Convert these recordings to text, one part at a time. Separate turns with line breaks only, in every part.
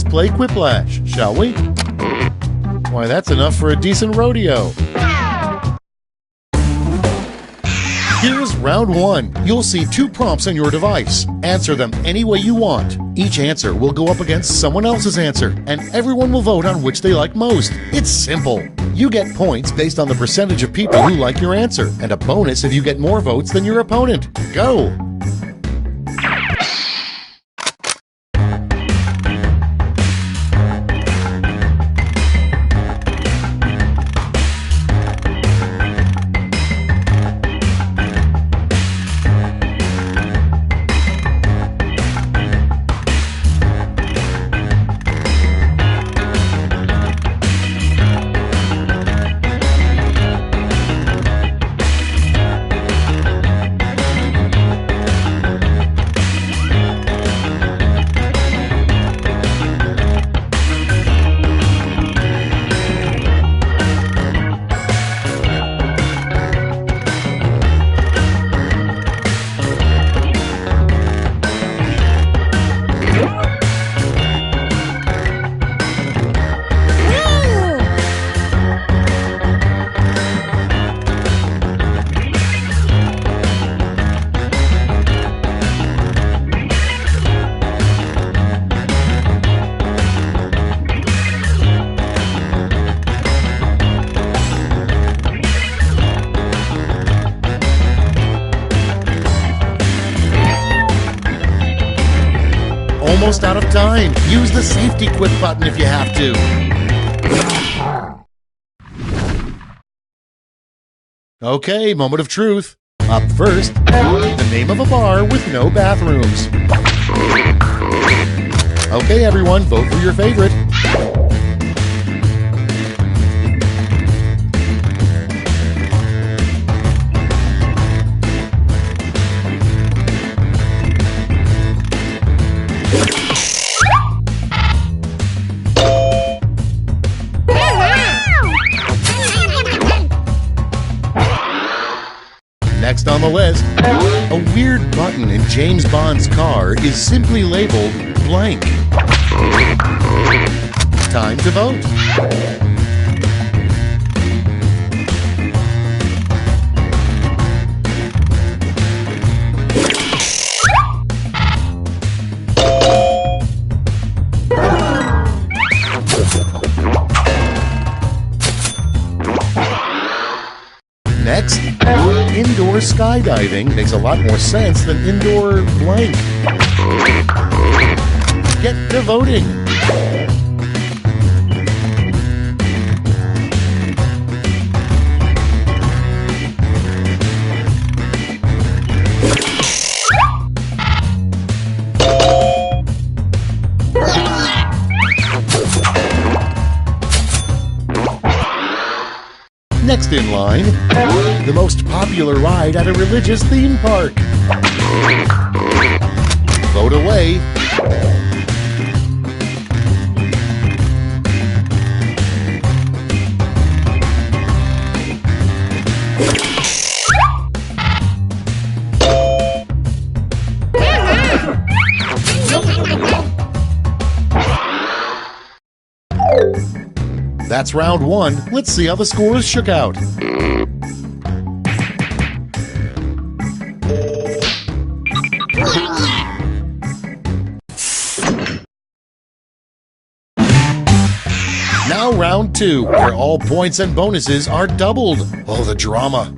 play Quiplash, shall we? Why, that's enough for a decent rodeo. Here's round one. You'll see 2 prompts on your device. Answer them any way you want. Each answer will go up against someone else's answer, and everyone will vote on which they like most. It's simple. You get points based on the percentage of people who like your answer, and a bonus if you get more votes than your opponent. Go! Almost out of time. Use the safety quit button if you have to. Okay, moment of truth. Up first, the name of a bar with no bathrooms. Okay, everyone, vote for your favorite. Next on the list, a weird button in James Bond's car is simply labeled blank. Time to vote. Next, indoor skydiving makes a lot more sense than indoor blank. Get to voting. Next in line, the most popular ride at a religious theme park. Vote away. That's round one. Let's see how the scores shook out. Now round two, where all points and bonuses are doubled. Oh, the drama.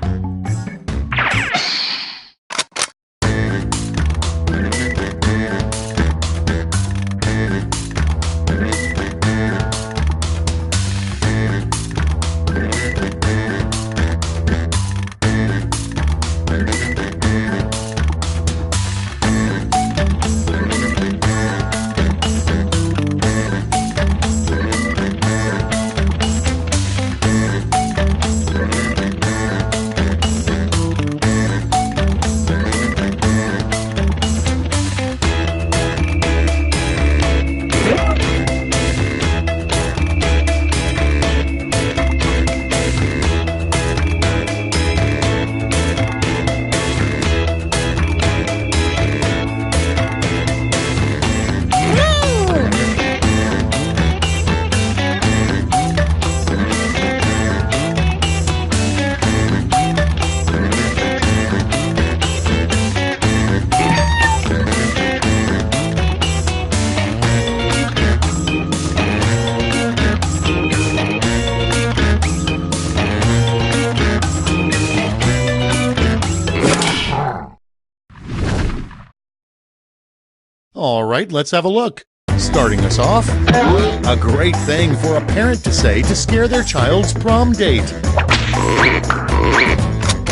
All right, let's have a look. Starting us off, a great thing for a parent to say to scare their child's prom date.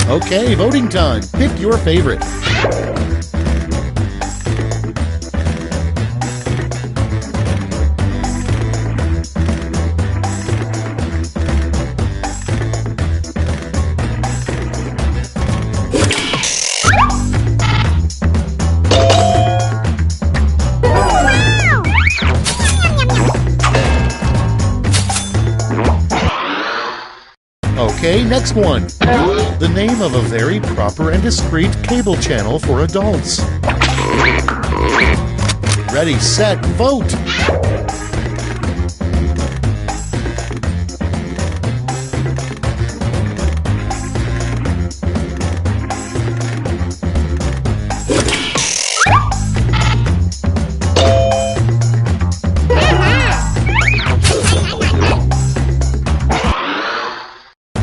Okay, voting time. Pick your favorite. Okay, next one. The name of a very proper and discreet cable channel for adults. Ready, set, vote!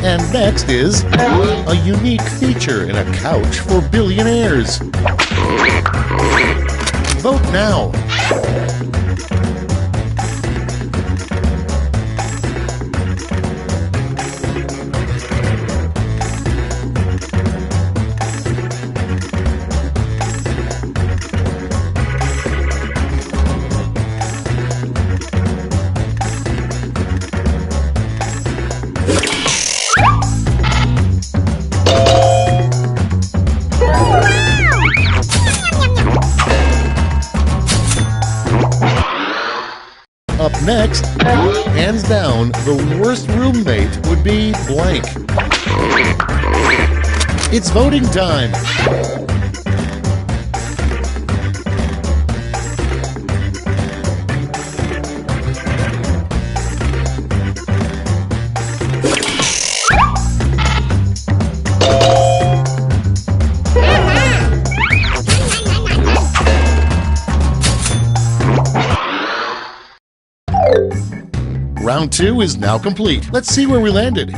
And next is a unique feature in a couch for billionaires. Vote now. Up next, hands down, the worst roommate would be blank. It's voting time. Round 2 is now complete. Let's see where we landed.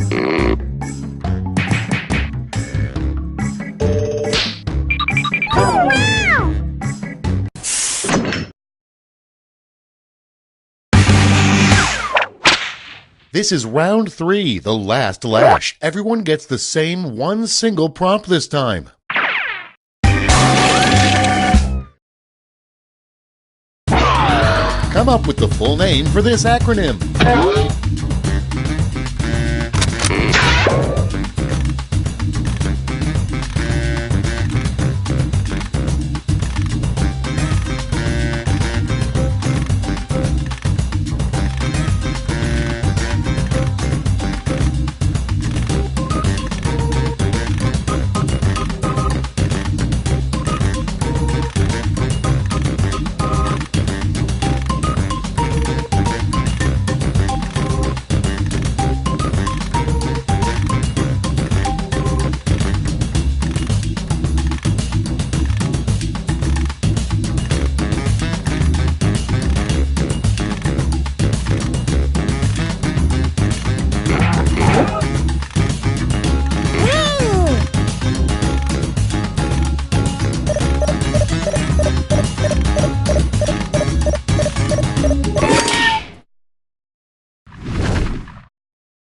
This is round 3, the last lash. Everyone gets the same one single prompt this time. Come up with the full name for this acronym.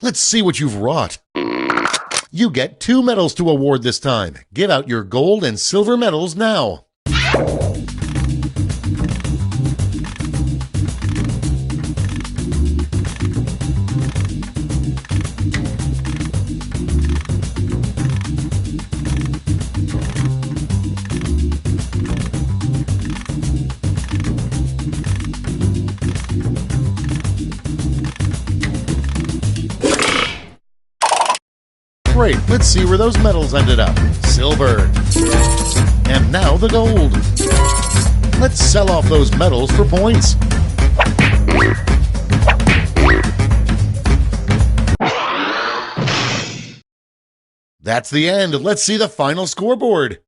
Let's see what you've wrought. You get 2 medals to award this time. Give out your gold and silver medals now. Great, let's see where those medals ended up. Silver. And now the gold. Let's sell off those medals for points. That's the end. Let's see the final scoreboard.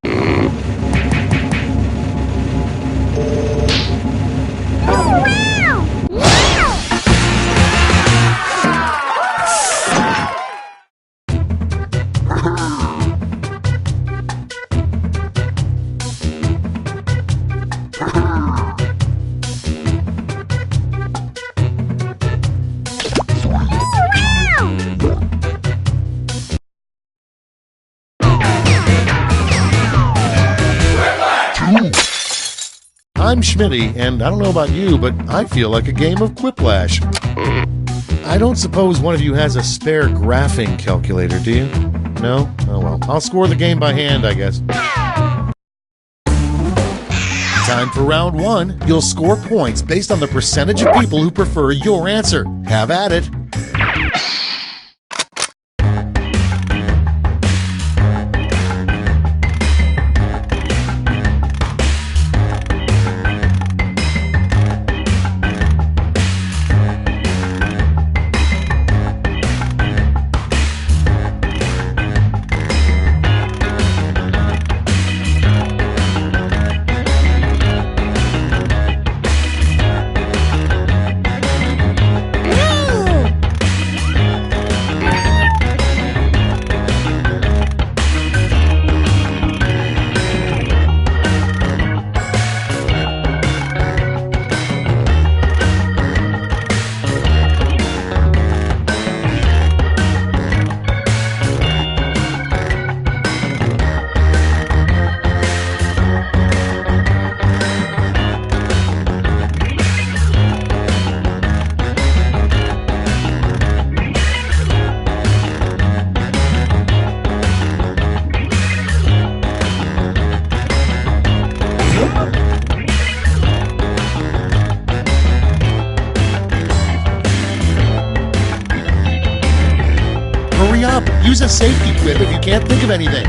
I'm Schmitty, and I don't know about you, but I feel like a game of Quiplash. I don't suppose one of you has a spare graphing calculator, do you? No? Oh well, I'll score the game by hand, I guess. Time for round one. You'll score points based on the percentage of people who prefer your answer. Have at it. Hurry up! Use a safety quip if you can't think of anything.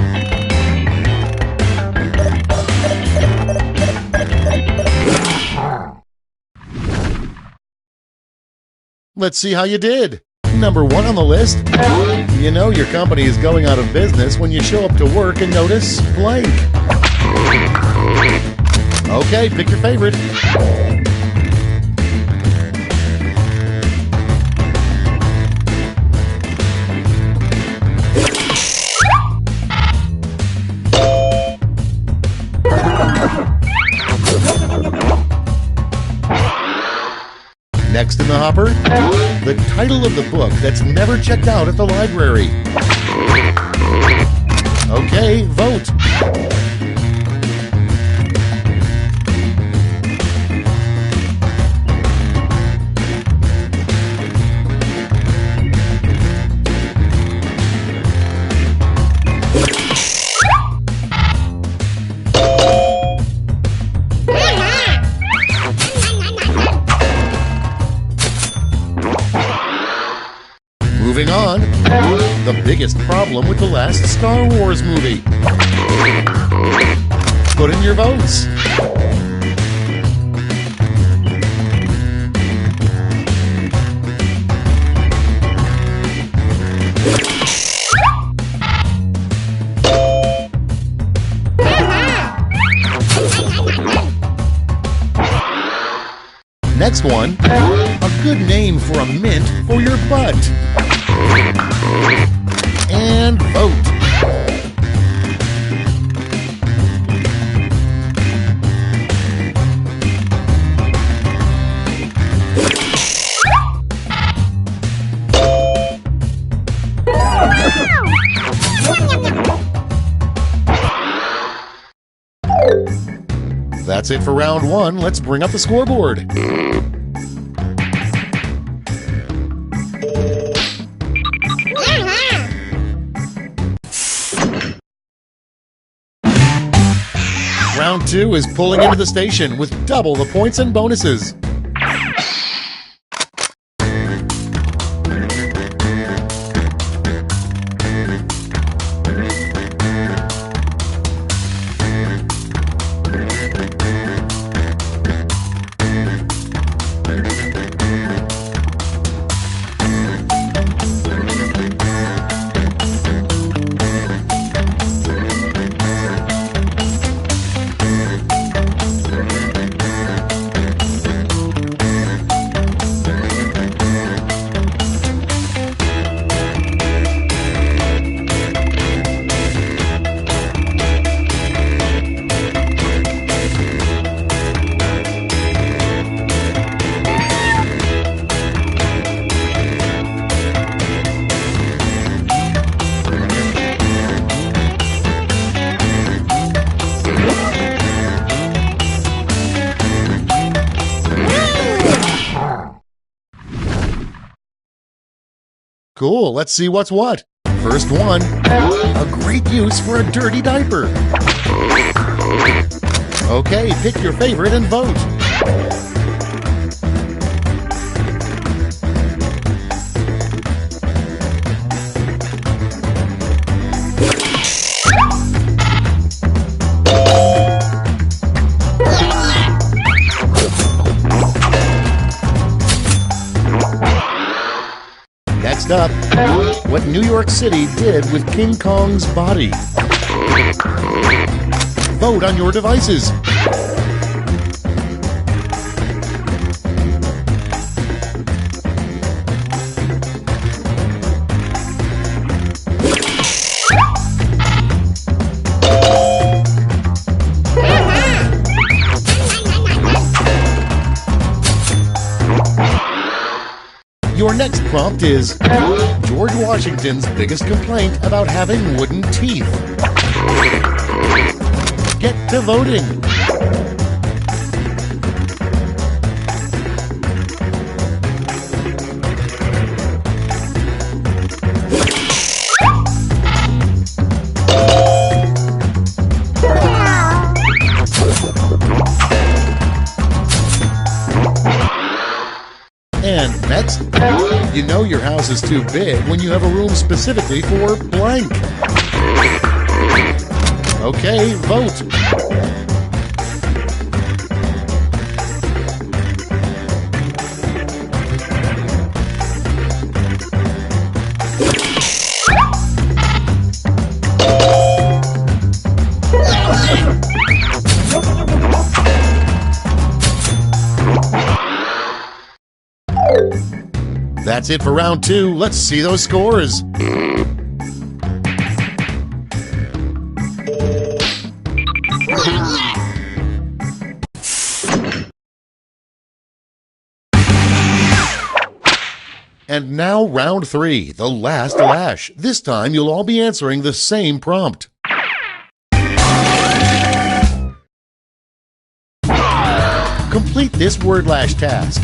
Let's see how you did. Number one on the list. You know your company is going out of business when you show up to work and notice blank. Okay, pick your favorite. Next in the hopper, the title of the book that's never checked out at the library. Okay, vote. Moving on, the biggest problem with the last Star Wars movie. Put in your votes. Next one, a good name for a mint for your butt. And vote. That's it for round one. Let's bring up the scoreboard. Round two is pulling into the station with double the points and bonuses. Cool, let's see what's what. First one, a great use for a dirty diaper. Okay, pick your favorite and vote. Next up, what New York City did with King Kong's body. Vote on your devices. Your next prompt is George Washington's biggest complaint about having wooden teeth. Get to voting. And next, you know your house is too big when you have a room specifically for blank. Okay, vote. That's it for round 2. Let's see those scores. And now round 3, the last lash. This time you'll all be answering the same prompt. Complete this word lash task.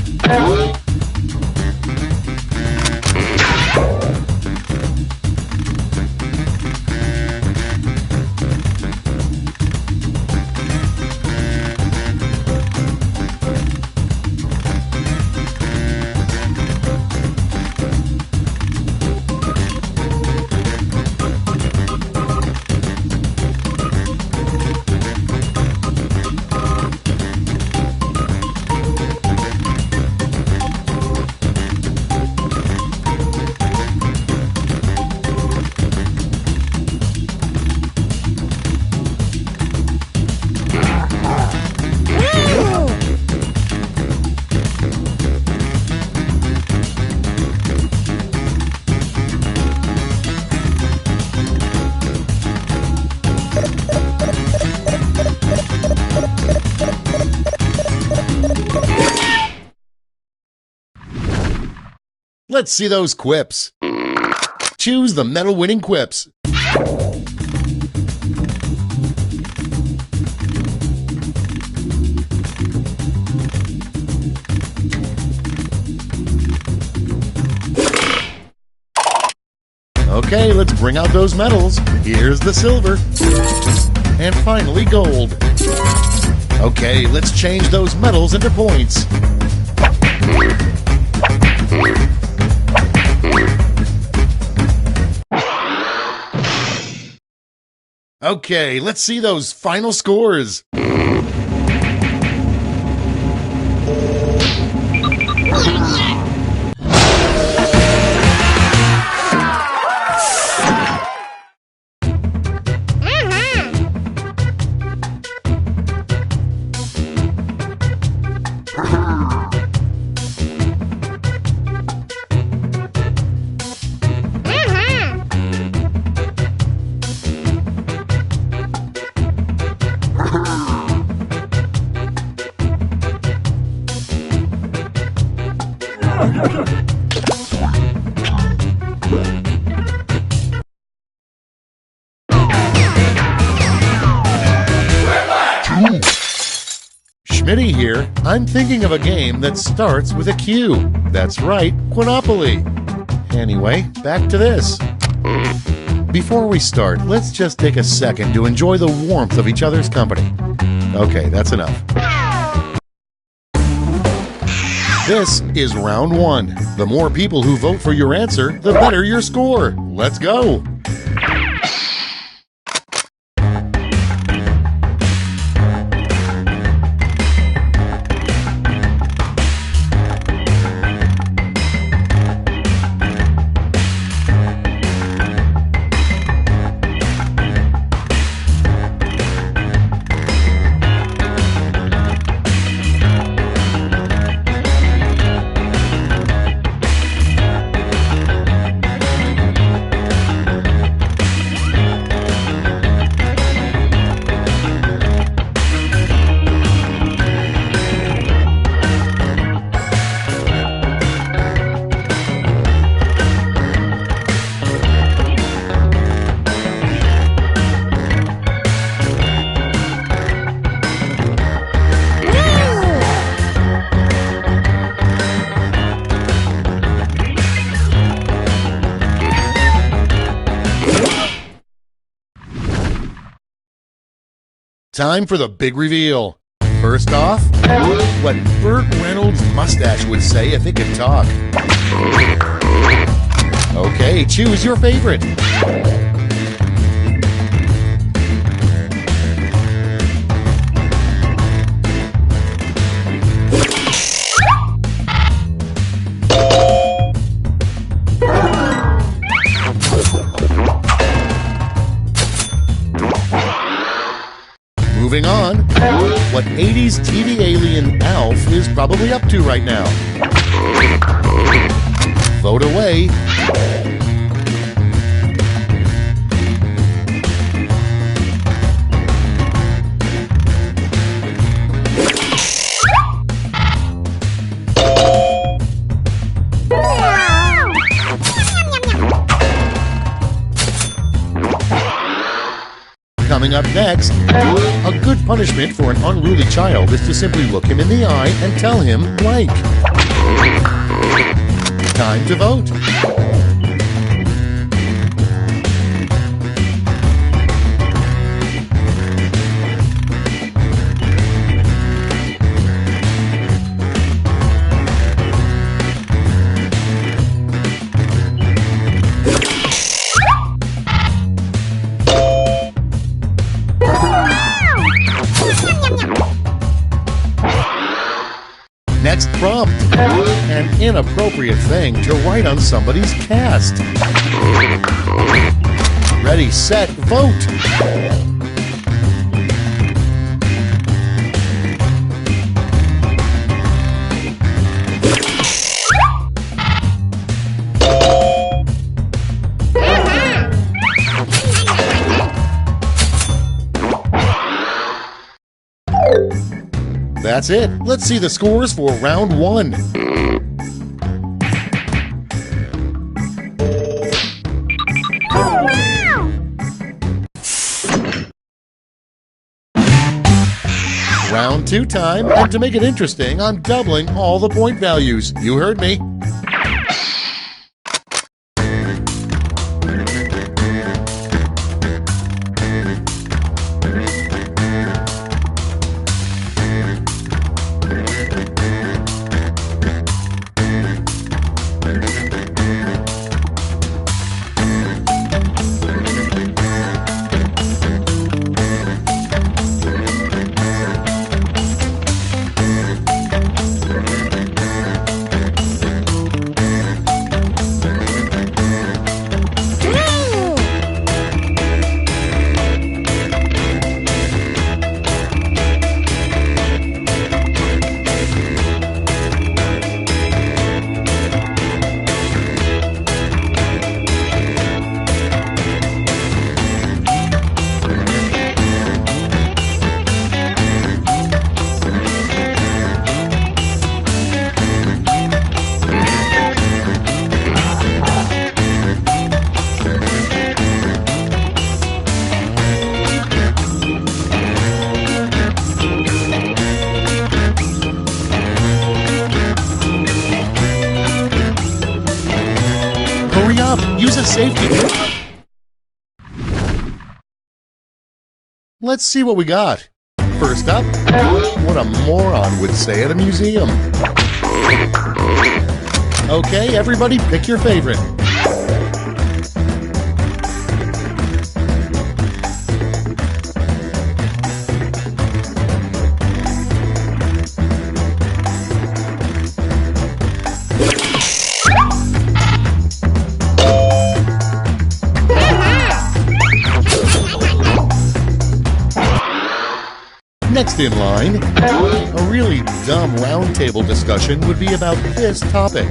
Let's see those quips. Choose the medal-winning quips. Okay, let's bring out those medals. Here's the silver. And finally, gold. Okay, let's change those medals into points. Okay, let's see those final scores. Schmitty here. I'm thinking of a game that starts with a Q. That's right, Quinopoly. Anyway, back to this. Before we start, let's just take a second to enjoy the warmth of each other's company. Okay, that's enough. This is round 1. The more people who vote for your answer, the better your score. Let's go! Time for the big reveal. First off, what Burt Reynolds' mustache would say if it could talk. Okay, choose your favorite. Moving on, what 80s TV alien Alf is probably up to right now. Vote away. Coming up next, a good punishment for an unruly child is to simply look him in the eye and tell him blank. Time to vote. Next prompt, an inappropriate thing to write on somebody's cast. Ready, set, vote! That's it. Let's see the scores for round 1. Round 2 time, and to make it interesting, I'm doubling all the point values. You heard me. safety. Let's see what we got. First up, what a moron would say at a museum. Okay, everybody pick your favorite. Next in line, a really dumb roundtable discussion would be about this topic.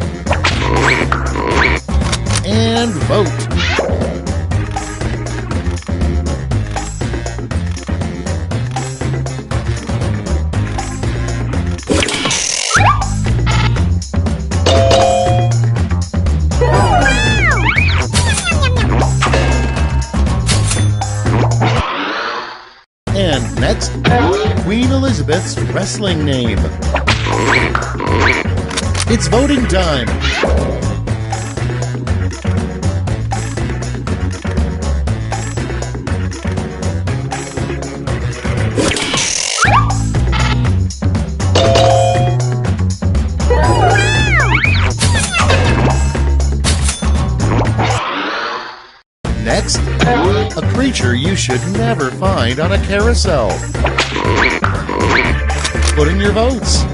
And vote. And next, Queen Elizabeth's wrestling name. It's voting time. Next, a creature you should never find on a carousel. Put in your votes.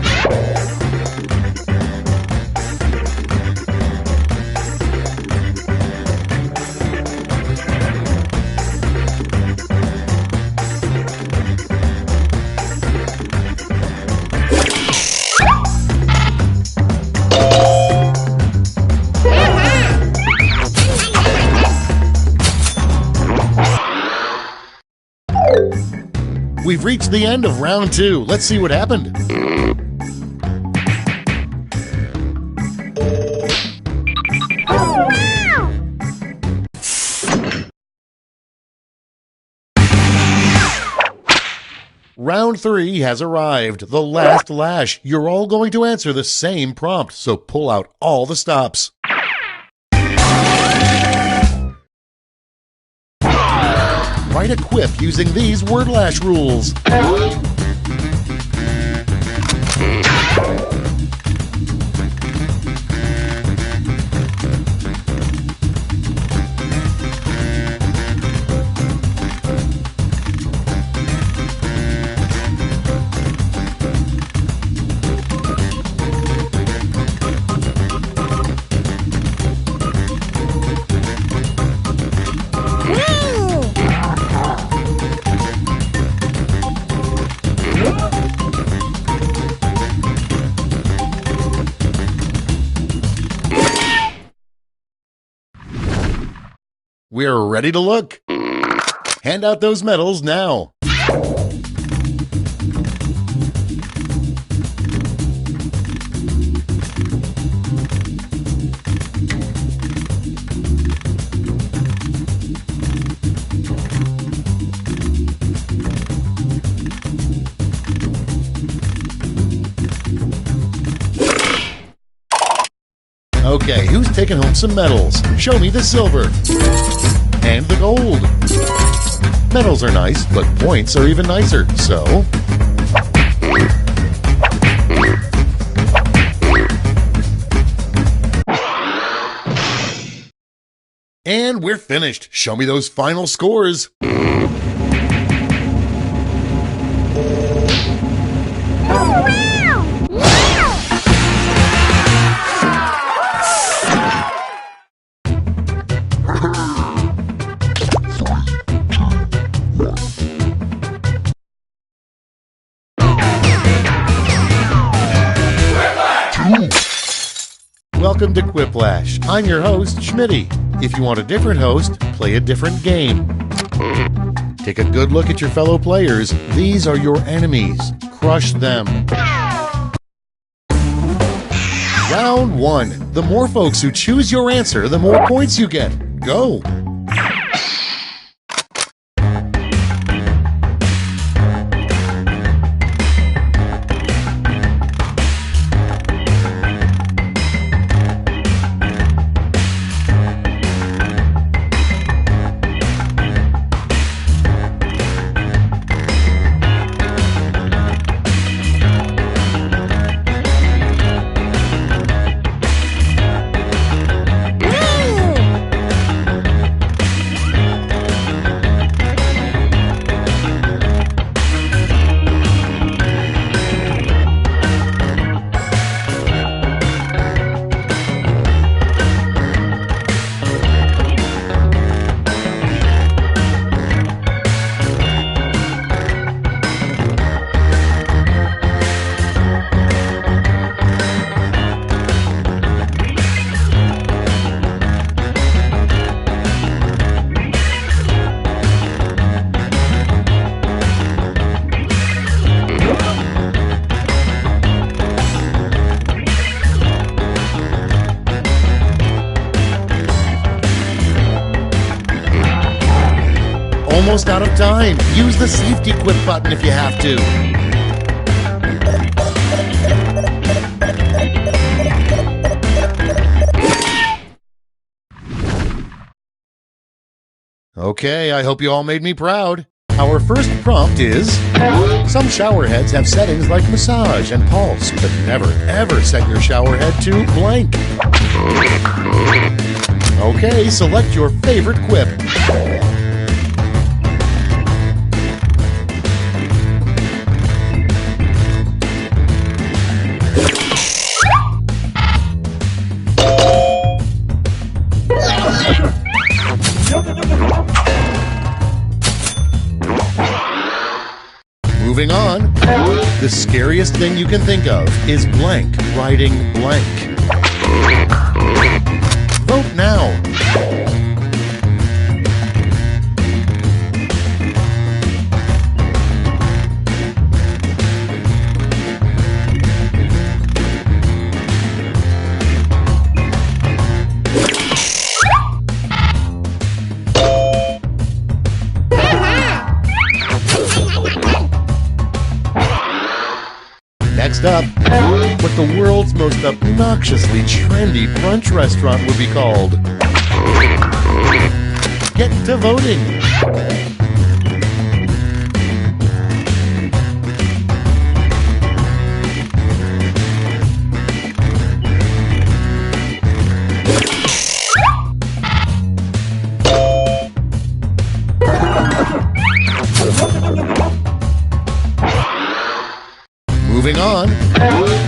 We've reached the end of round 2. Let's see what happened. Round 3 has arrived. The last lash. You're all going to answer the same prompt, so pull out all the stops. Write a quip using these word lash rules. We're ready to look. Hand out those medals now. Okay, who's taking home some medals? Show me the silver. And the gold. Medals are nice, but points are even nicer, so... And we're finished. Show me those final scores. Welcome to Quiplash. I'm your host, Schmitty. If you want a different host, play a different game. Take a good look at your fellow players. These are your enemies. Crush them. Round 1. The more folks who choose your answer, the more points you get. Go! almost out of time. Use the safety quit button if you have to. Okay, I hope you all made me proud. Our first prompt is, some shower heads have settings like massage and pulse, but never ever set your shower head to blank. Okay, select your favorite quip. Moving on, the scariest thing you can think of is blank writing blank. Vote now. Next up, what the world's most obnoxiously trendy brunch restaurant would be called. Get to voting. Moving on,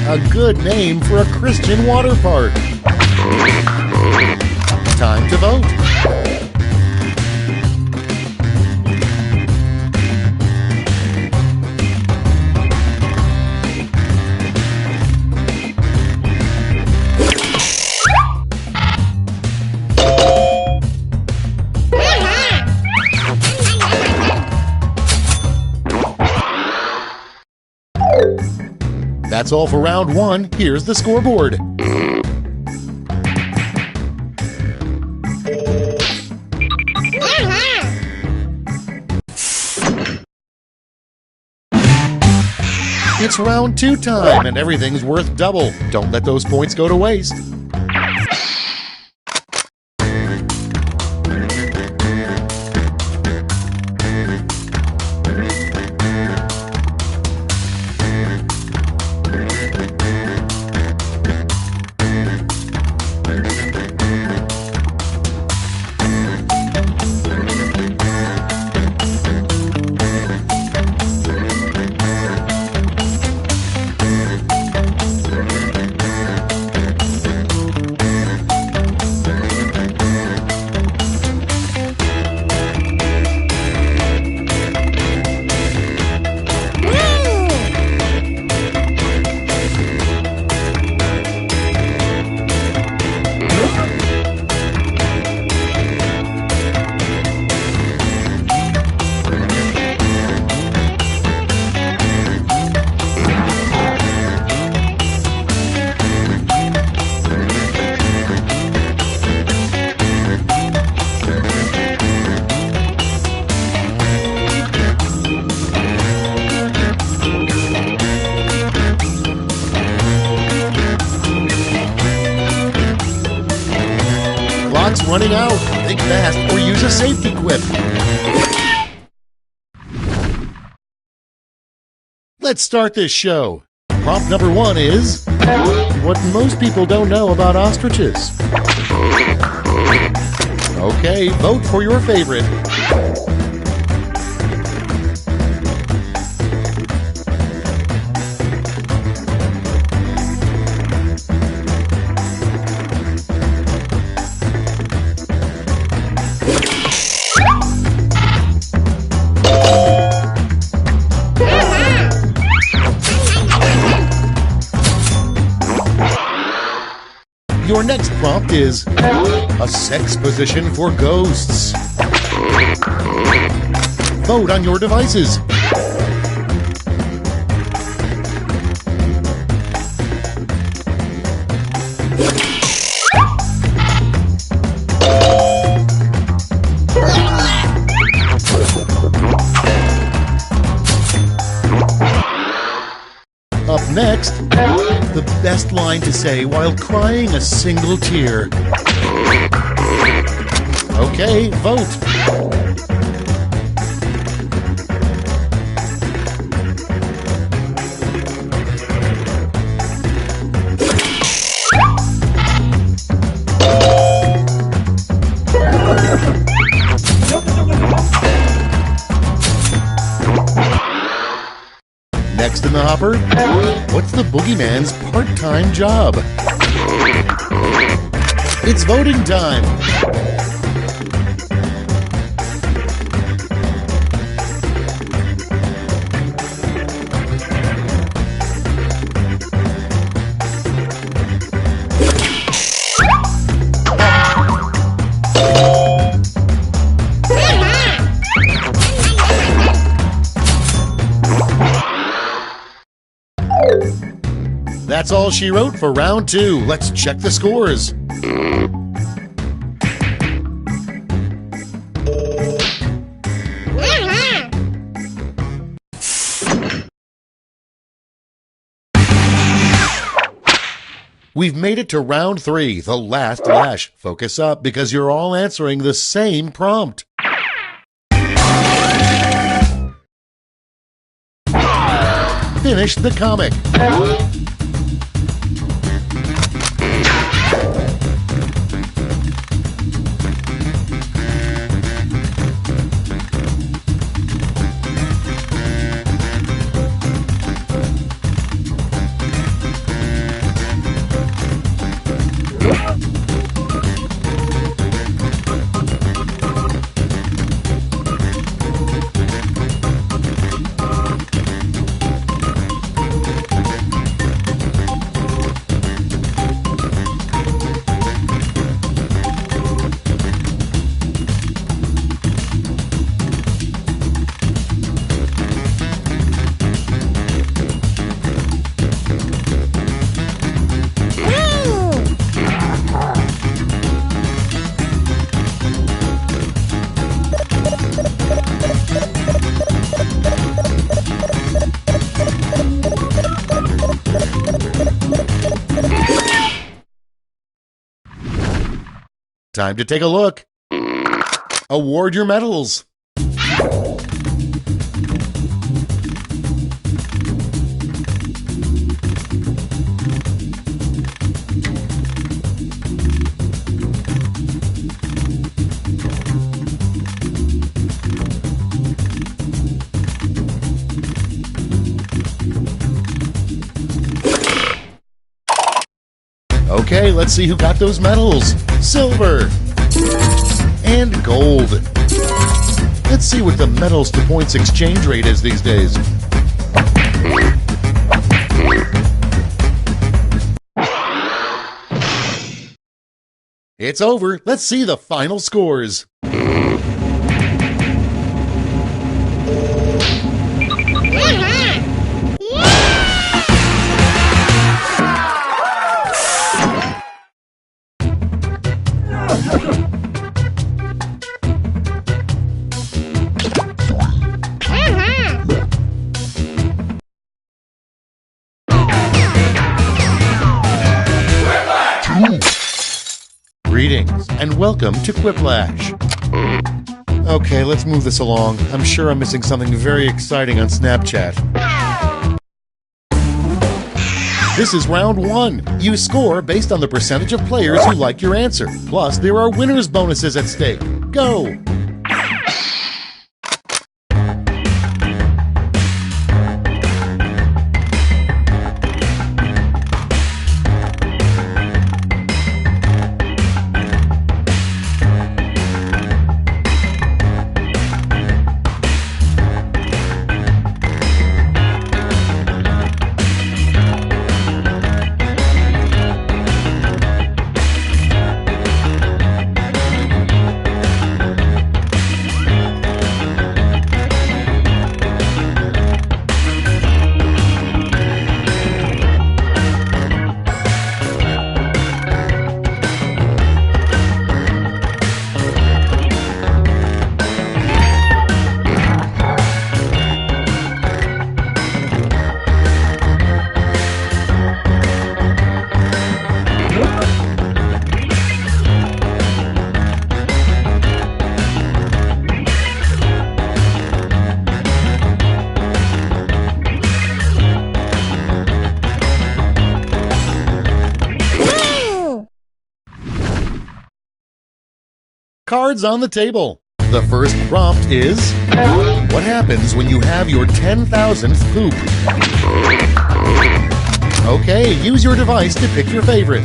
a good name for a Christian water park. Time to vote. That's all for round one. Here's the scoreboard. It's round two time, and everything's worth double. Don't let those points go to waste. Clock's running out. Think fast or use a safety quip. Let's start this show. Prompt number one is, what most people don't know about ostriches. Okay, vote for your favorite. Your next prompt is a sex position for ghosts. Vote on your devices. Next, the best line to say while crying a single tear. Okay, vote. Next in the hopper, what's the boogeyman's part-time job? It's voting time! That's all she wrote for round 2. Let's check the scores. We've made it to round 3, the last lash. Focus up because you're all answering the same prompt. Finish the comic. Time to take a look. Award your medals. Okay, let's see who got those medals. Silver and gold. Let's see what the medals to points exchange rate is these days. It's over. Let's see the final scores. Greetings and welcome to Quiplash. Okay, let's move this along. I'm sure I'm missing something very exciting on Snapchat. This is round 1. You score based on the percentage of players who like your answer. Plus, there are winners' bonuses at stake. Go! cards on the table. The first prompt is, what happens when you have your 10,000th poop? Okay, use your device to pick your favorite.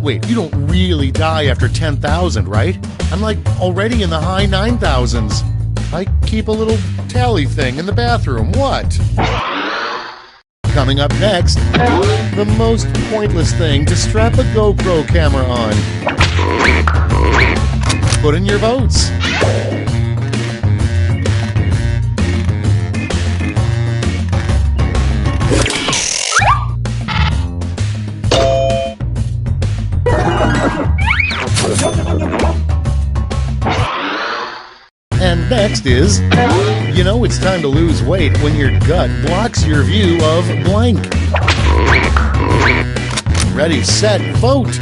Wait, you don't really die after 10,000, right? I'm like already in the high 9,000s. I keep a little tally thing in the bathroom. What? Coming up next, the most pointless thing to strap a GoPro camera on. Put in your votes. And next is, you know it's time to lose weight when your gut blocks your view of blank. Ready, set, vote!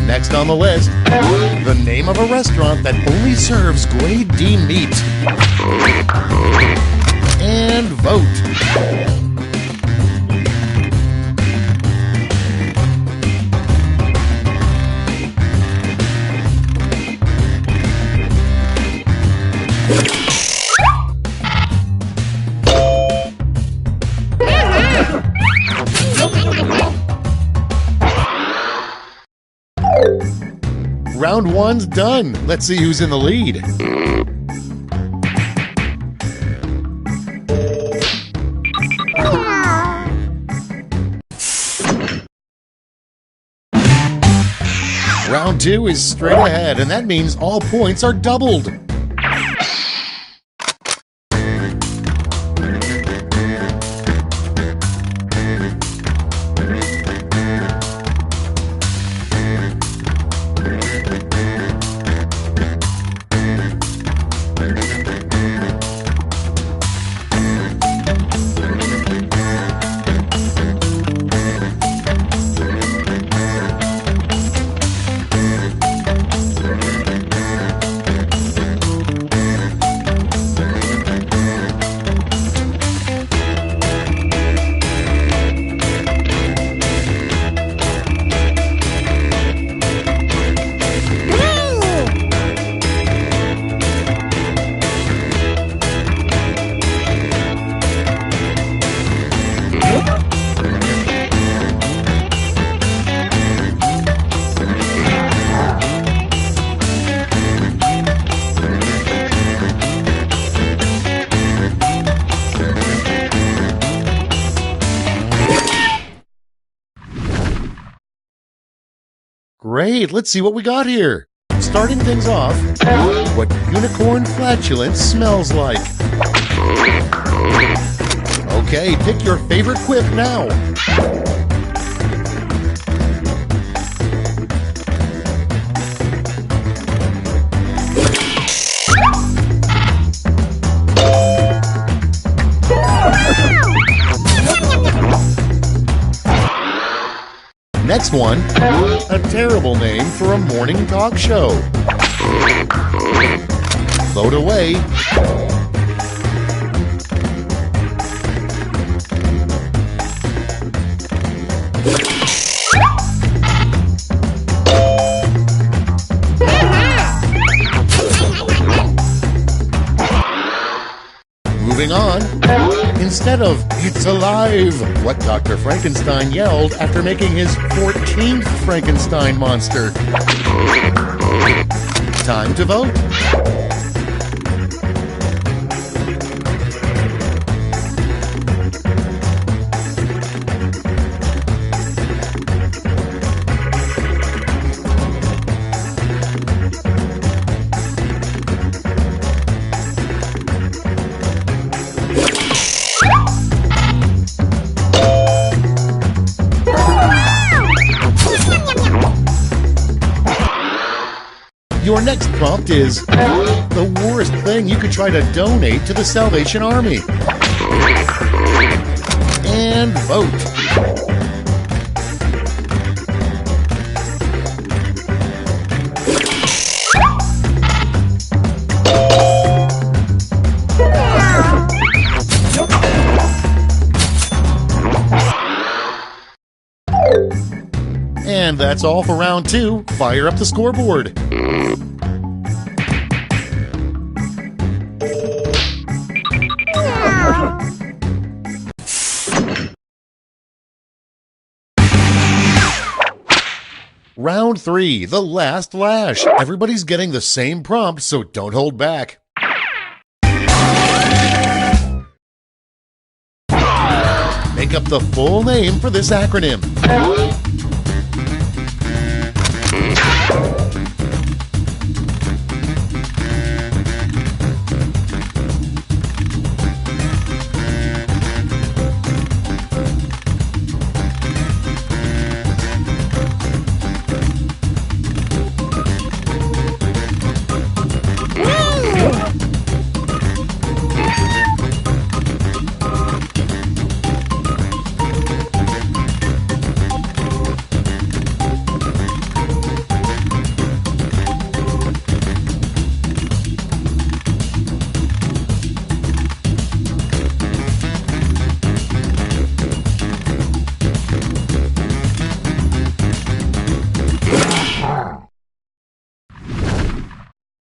Next on the list, the name of a restaurant that only serves grade D meat. And vote. Round one's done. Let's see who's in the lead. Round two is straight ahead, and that means all points are doubled. Great, let's see what we got here. Starting things off, what unicorn flatulence smells like. Okay, pick your favorite quip now. Next one, a terrible name for a morning talk show. Vote away. Moving on. Instead of, "It's alive," what Dr. Frankenstein yelled after making his 14th Frankenstein monster. Time to vote. next prompt is the worst thing you could try to donate to the Salvation Army. And vote. And that's all for round 2. Fire up the scoreboard. Round 3, the last lash. Everybody's getting the same prompt, so don't hold back. Make up the full name for this acronym.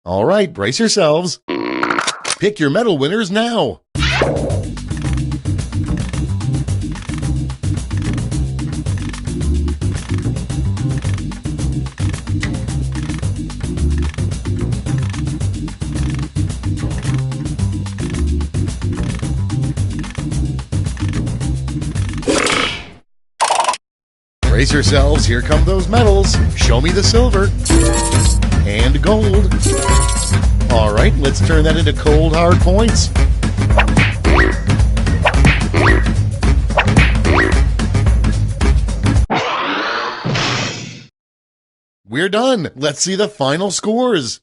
All right, brace yourselves. Pick your medal winners now. Brace yourselves, here come those medals. Show me the silver. And gold. All right, let's turn that into cold, hard points. We're done. Let's see the final scores.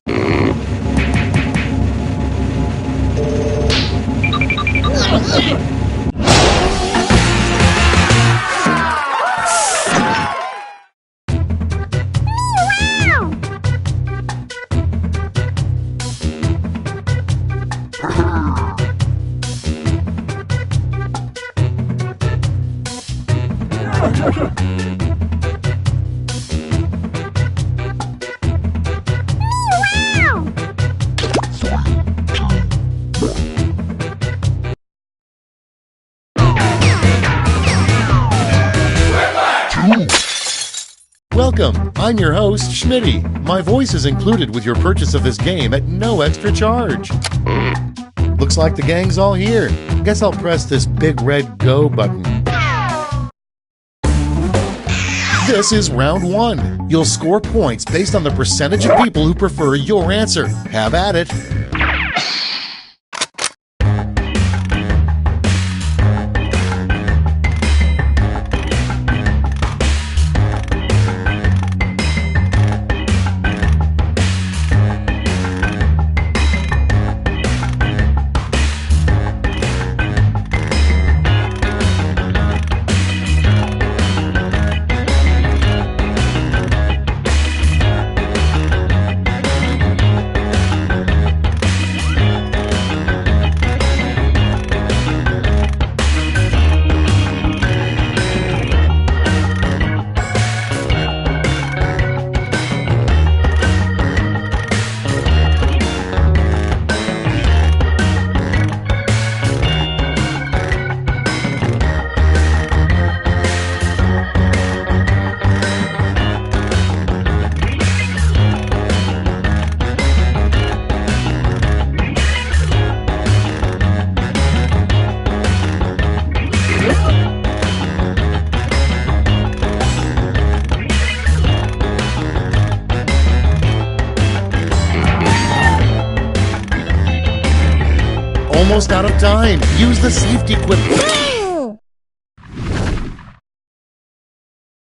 Welcome, I'm your host, Schmitty. My voice is included with your purchase of this game at no extra charge. Looks like the gang's all here. Guess I'll press this big red go button. This is round 1. You'll score points based on the percentage of people who prefer your answer. Have at it. Almost out of time. Use the safety equipment.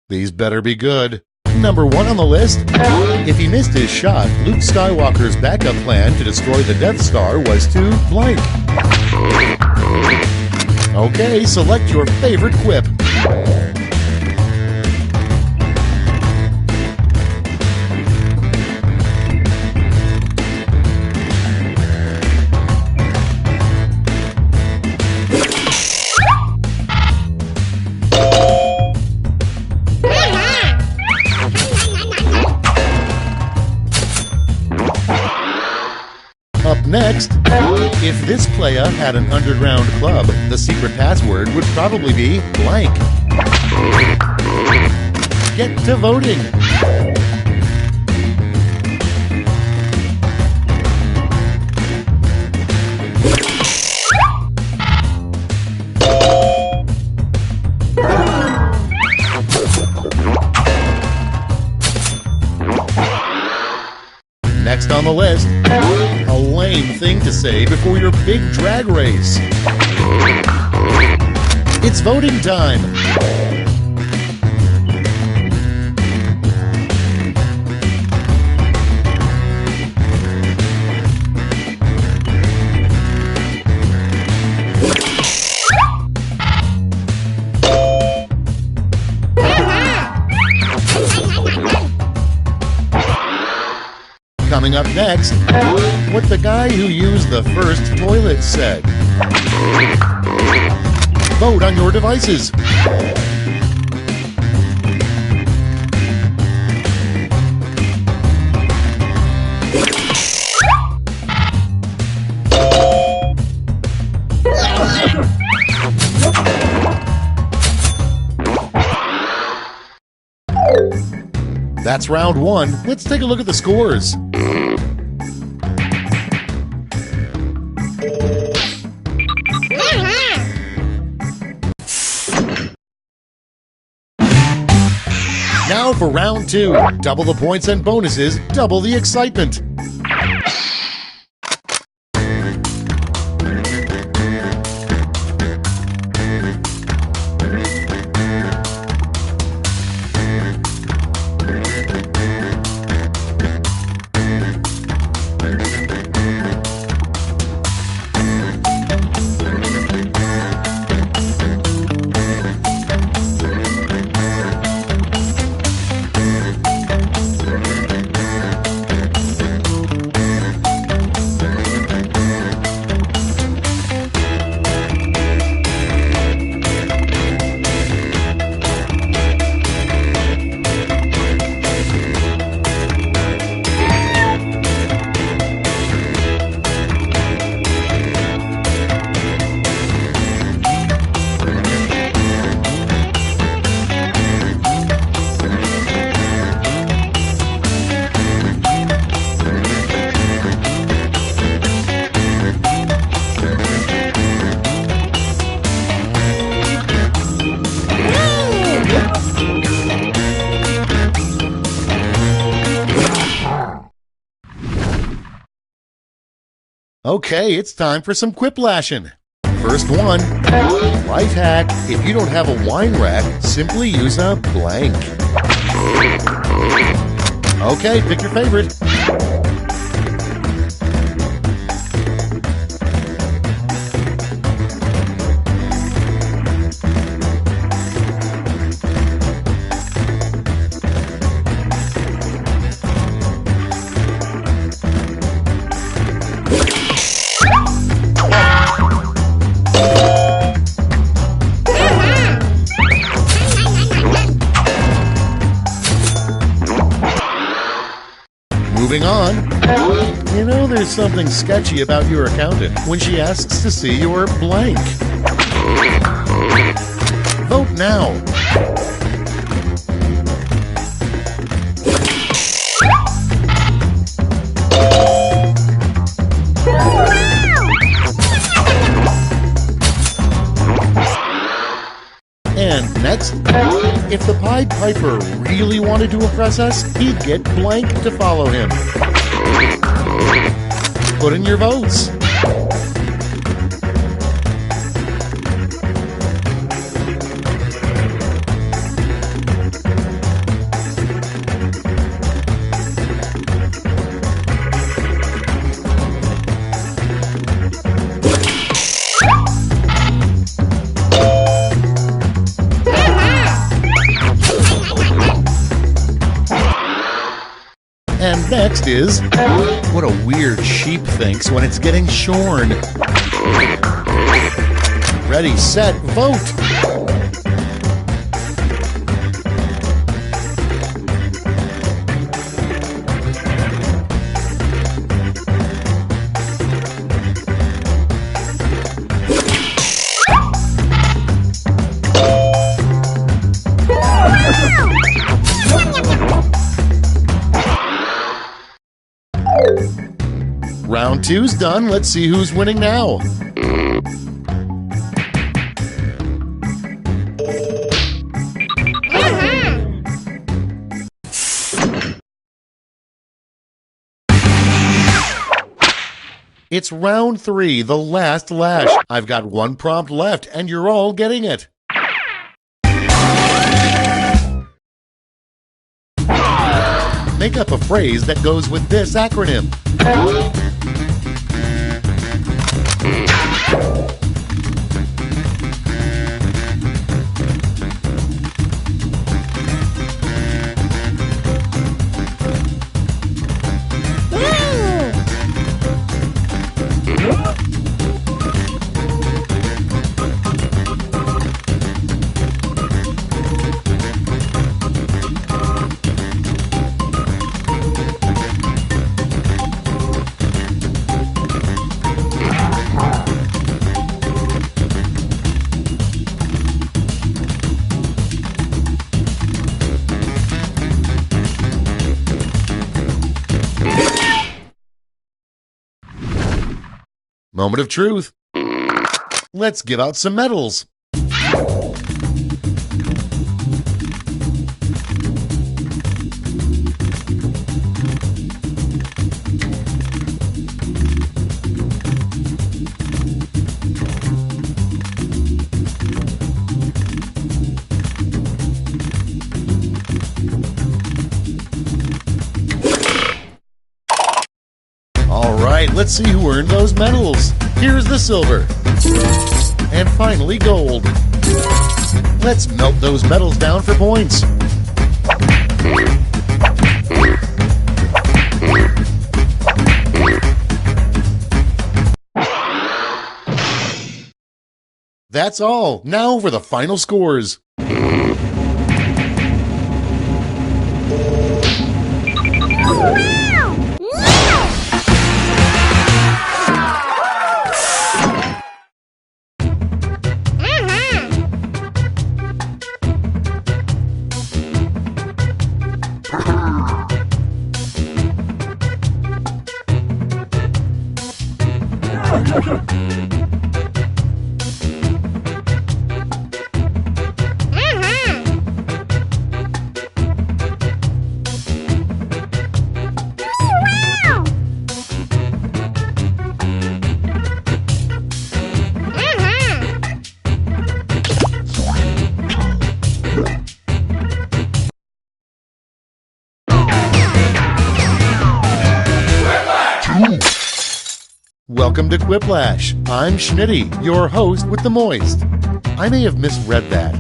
These better be good. Number 1 on the list. If he missed his shot, Luke Skywalker's backup plan to destroy the Death Star was to blank. Okay, select your favorite quip. Up next, if this playa had an underground club, the secret password would probably be blank. Get to voting. Next on the list, a lame thing to say before your big drag race. It's voting time. Coming up next, what the guy who used the first toilet said. Vote on your devices. That's round 1. Let's take a look at the scores. Now for round 2. Double the points and bonuses, double the excitement. Okay, it's time for some quiplashing. First one, life hack. If you don't have a wine rack, simply use a blank. Okay, pick your favorite. Moving on. You know there's something sketchy about your accountant when she asks to see your blank. Vote now. And next, if the Pied Piper really wanted to impress us, he'd get blank to follow him. Put in your votes. next is what a weird sheep thinks when it's getting shorn. Ready, set, vote! Round 2's done. Let's see who's winning now. It's round 3, the last lash. I've got one prompt left, and you're all getting it. Make up a phrase that goes with this acronym. Moment of truth. Let's give out some medals. Let's see who earned those medals. Here's the silver. And finally, gold. Let's melt those medals down for points. That's all. Now for the final scores. Welcome to Quiplash. I'm Schnitty, your host with the moist. I may have misread that.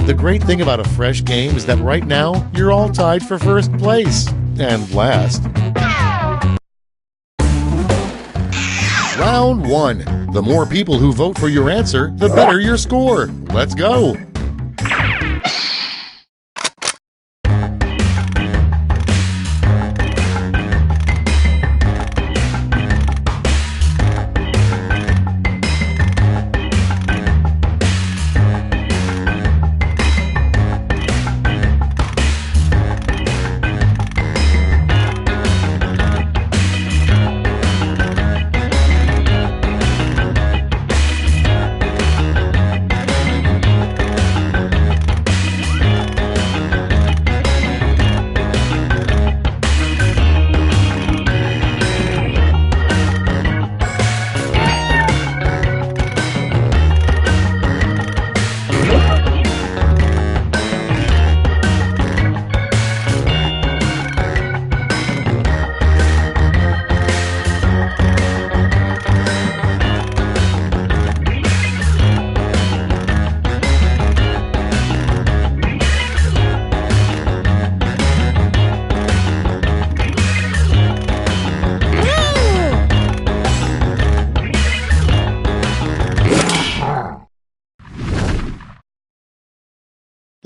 The great thing about a fresh game is that right now, you're all tied for first place. And last. Round 1. The more people who vote for your answer, the better your score. Let's go.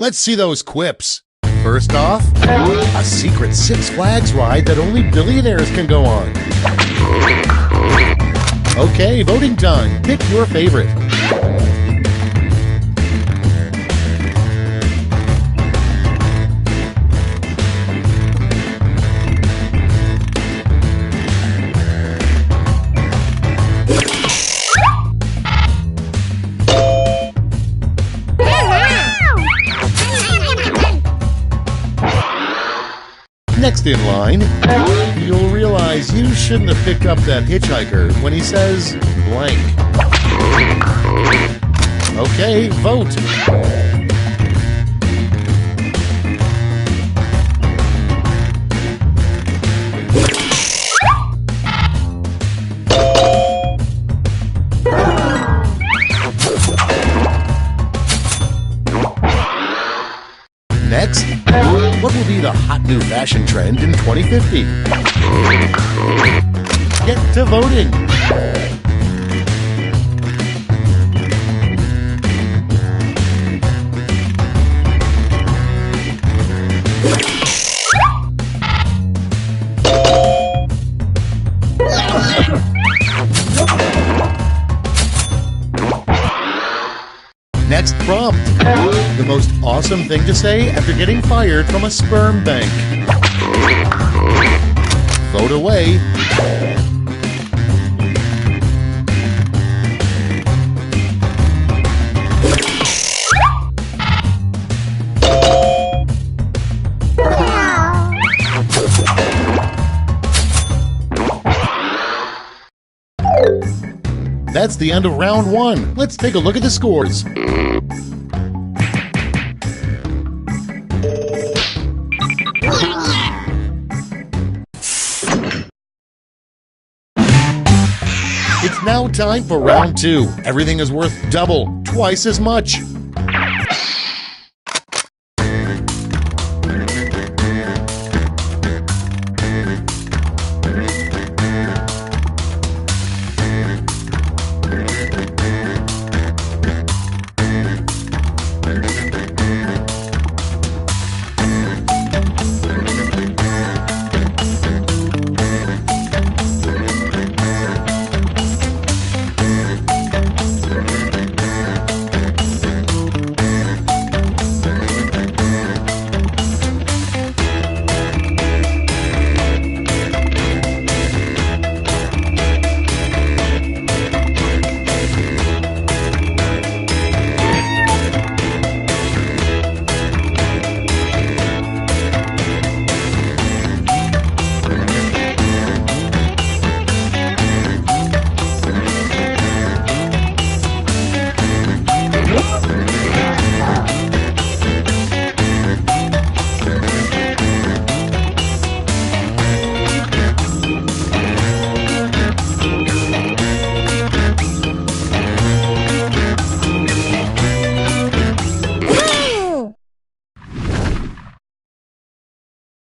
Let's see those quips. First off, a secret Six Flags ride that only billionaires can go on. Okay, voting time. Pick your favorite. Next in line, you'll realize you shouldn't have picked up that hitchhiker when he says blank. Okay, vote. Next, what will be the hot new fashion trend in 2050? Get to voting! Next prompt. The most awesome thing to say after getting fired from a sperm bank. Vote away. That's the end of round one. Let's take a look at the scores. It's now time for round two. Everything is worth double, twice as much.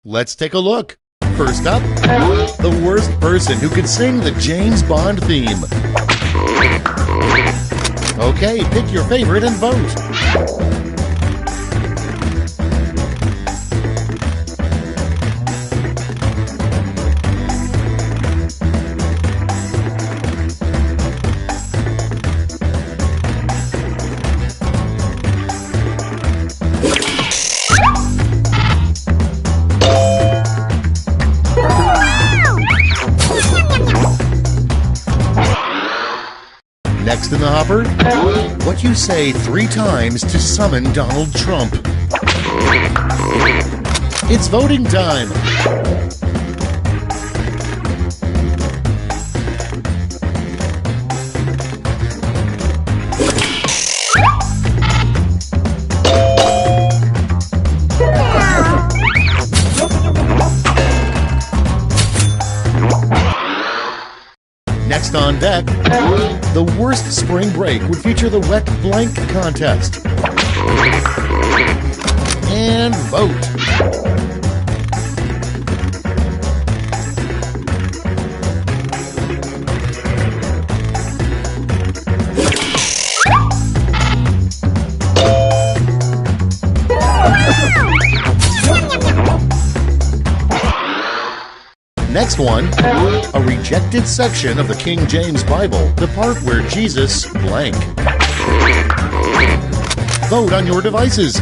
Let's take a look. First up, the worst person who could sing the James Bond theme. Okay, pick your favorite and vote. Next in the hopper, what you say 3 times to summon Donald Trump. It's voting time. Next on deck, the worst spring break would feature the wet blank contest. And vote. Next one, a rejected section of the King James Bible, the part where Jesus blank. Vote on your devices.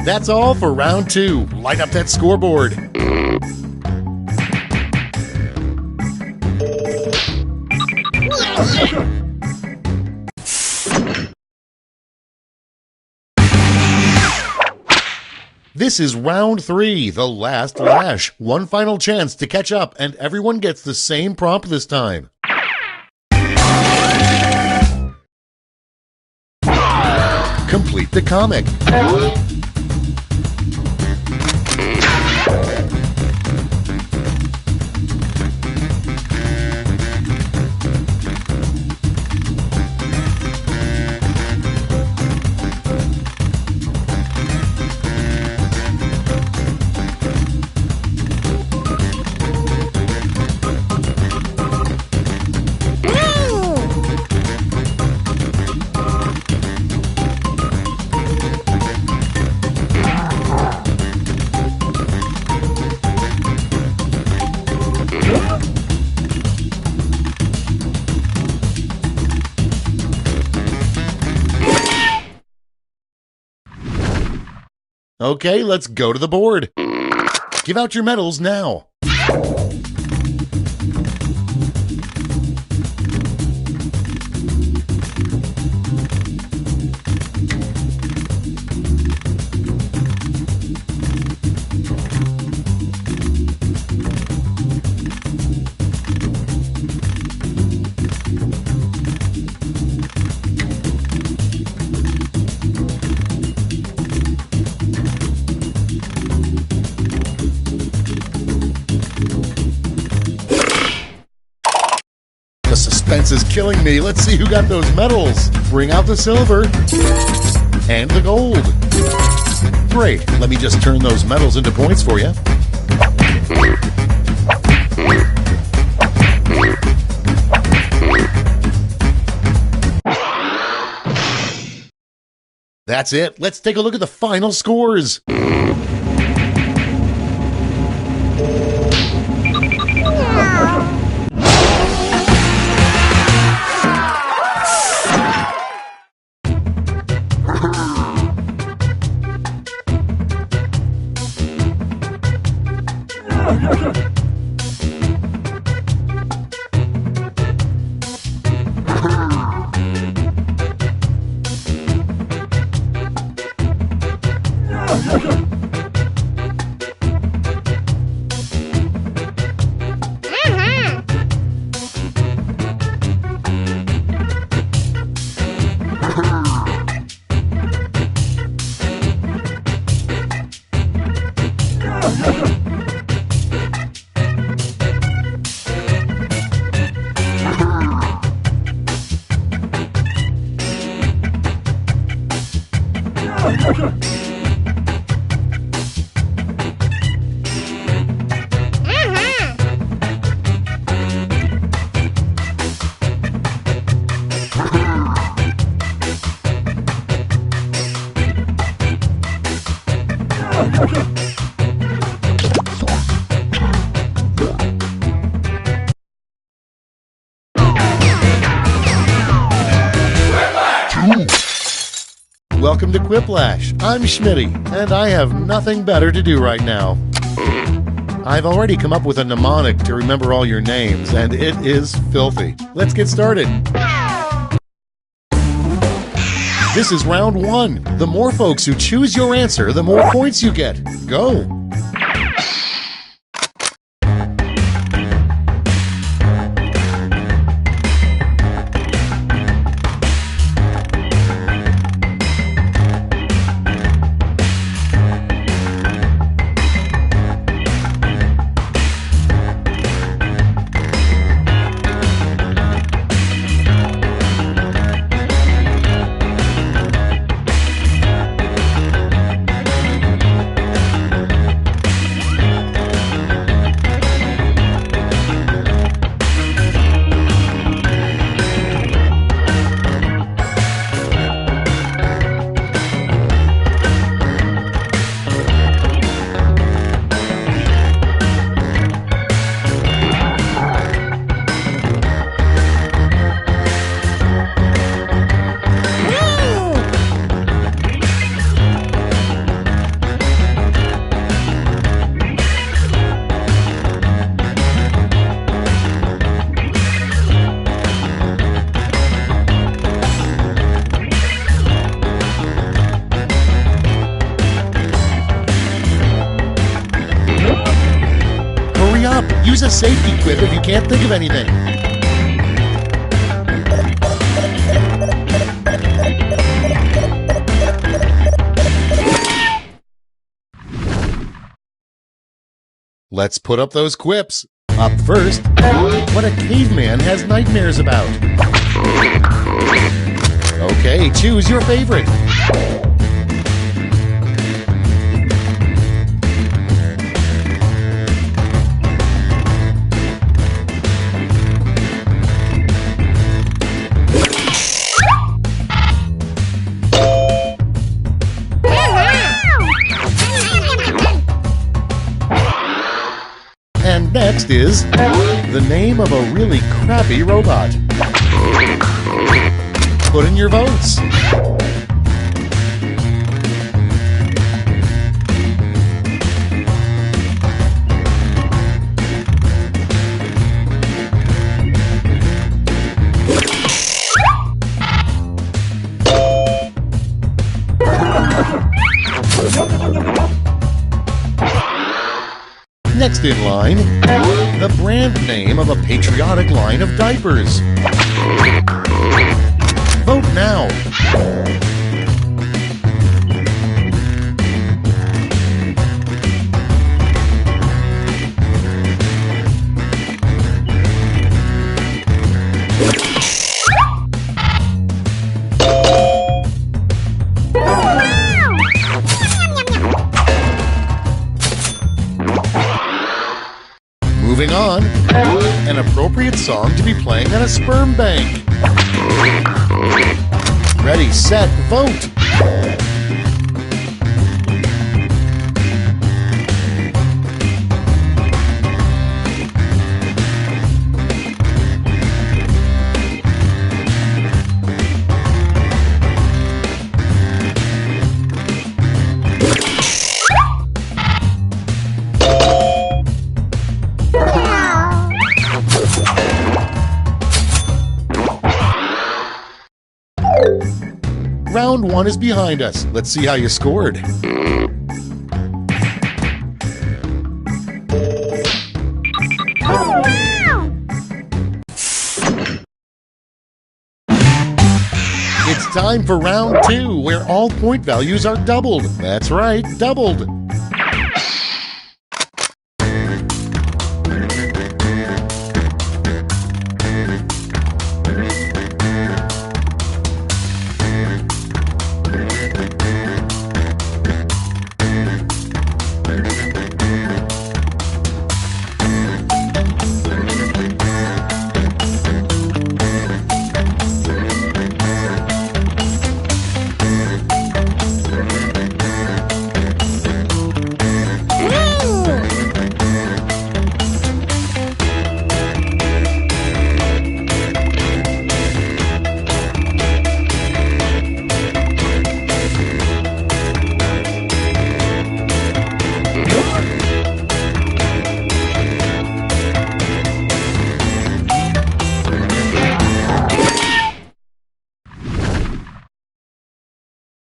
That's all for round 2. Light up that scoreboard. This is round 3, the last lash. One final chance to catch up, and everyone gets the same prompt this time. Complete the comic. Okay, let's go to the board. Give out your medals now. The suspense is killing me. Let's see who got those medals. Bring out the silver and the gold. Great. Let me just turn those medals into points for you. That's it. Let's take a look at the final scores. Welcome to Quiplash. I'm Schmitty, and I have nothing better to do right now. I've already come up with a mnemonic to remember all your names, and it is filthy. Let's get started. This is round 1. The more folks who choose your answer, the more points you get. Go! use a safety quip if you can't think of anything. Let's put up those quips. Up first, what a caveman has nightmares about. Okay, choose your favorite. And next is the name of a really crappy robot. Put in your votes. Next in line, the brand name of a patriotic line of diapers. Vote now. Moving on, an appropriate song to be playing at a sperm bank. Ready, set, vote! Round one is behind us. Let's see how you scored. It's time for round two, where all point values are doubled. That's right, doubled.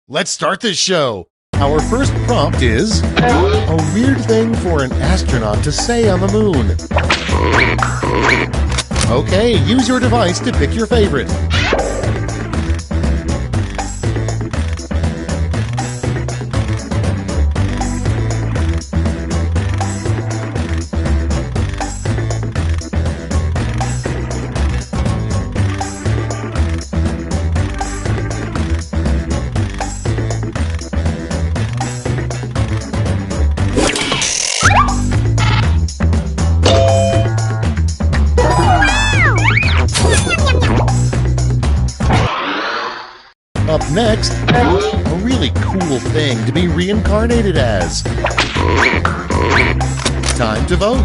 Let's start this show. Our first prompt is a weird thing for an astronaut to say on the moon. Okay, use your device to pick your favorite. Up next, a really cool thing to be reincarnated as. Time to vote.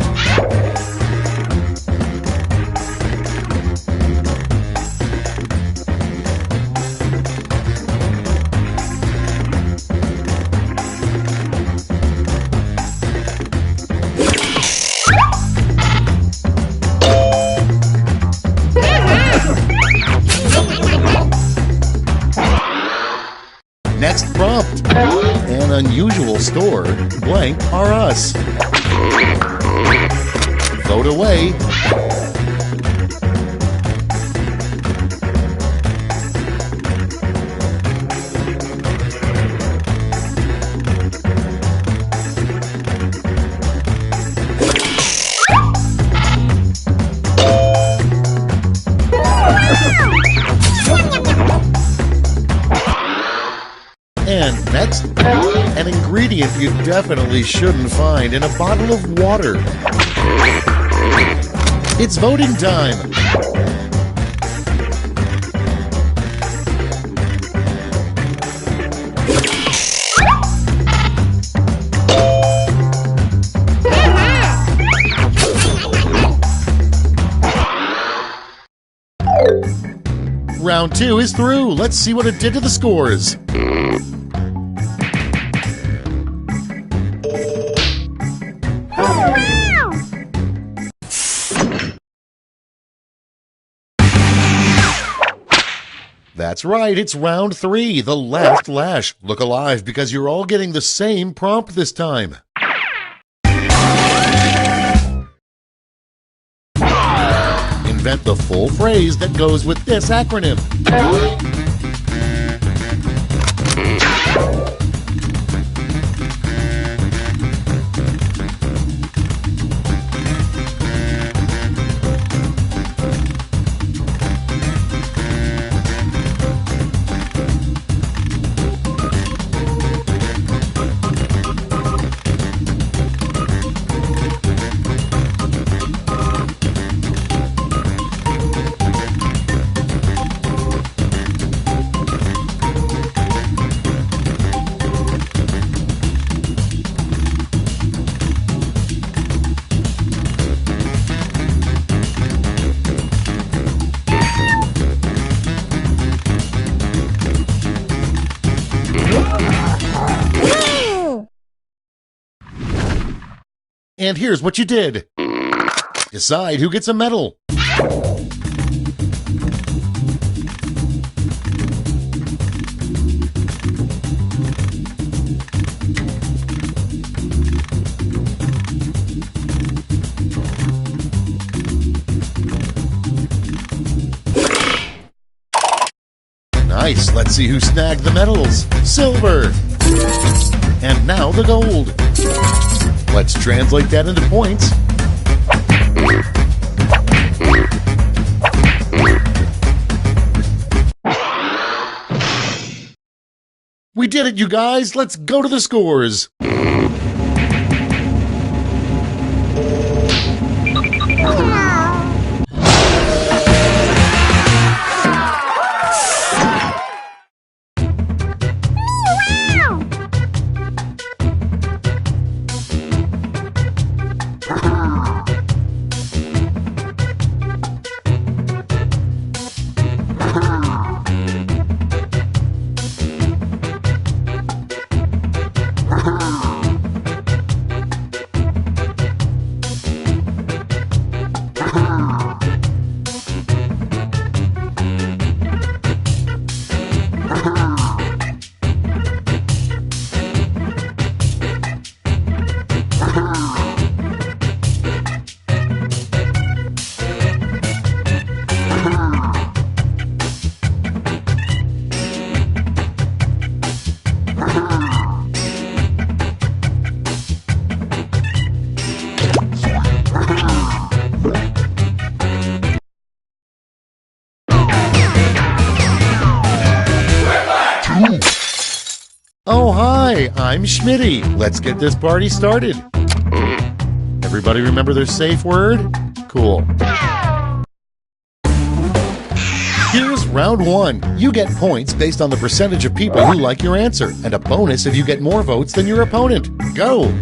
Next prompt, an unusual store, blank are us. vote away. And next, an ingredient you definitely shouldn't find in a bottle of water. It's voting time. Round 2 is through. Let's see what it did to the scores. That's right, it's round 3, the last lash. Look alive because you're all getting the same prompt this time. Invent the full phrase that goes with this acronym. And here's what you did. Decide who gets a medal. Nice, let's see who snagged the medals. Silver. And now the gold. Let's translate that into points. We did it, you guys! Let's go to the scores! Oh, hi, I'm Schmitty. Let's get this party started. Everybody remember their safe word? Cool. Here's round 1. You get points based on the percentage of people who like your answer, and a bonus if you get more votes than your opponent. Go!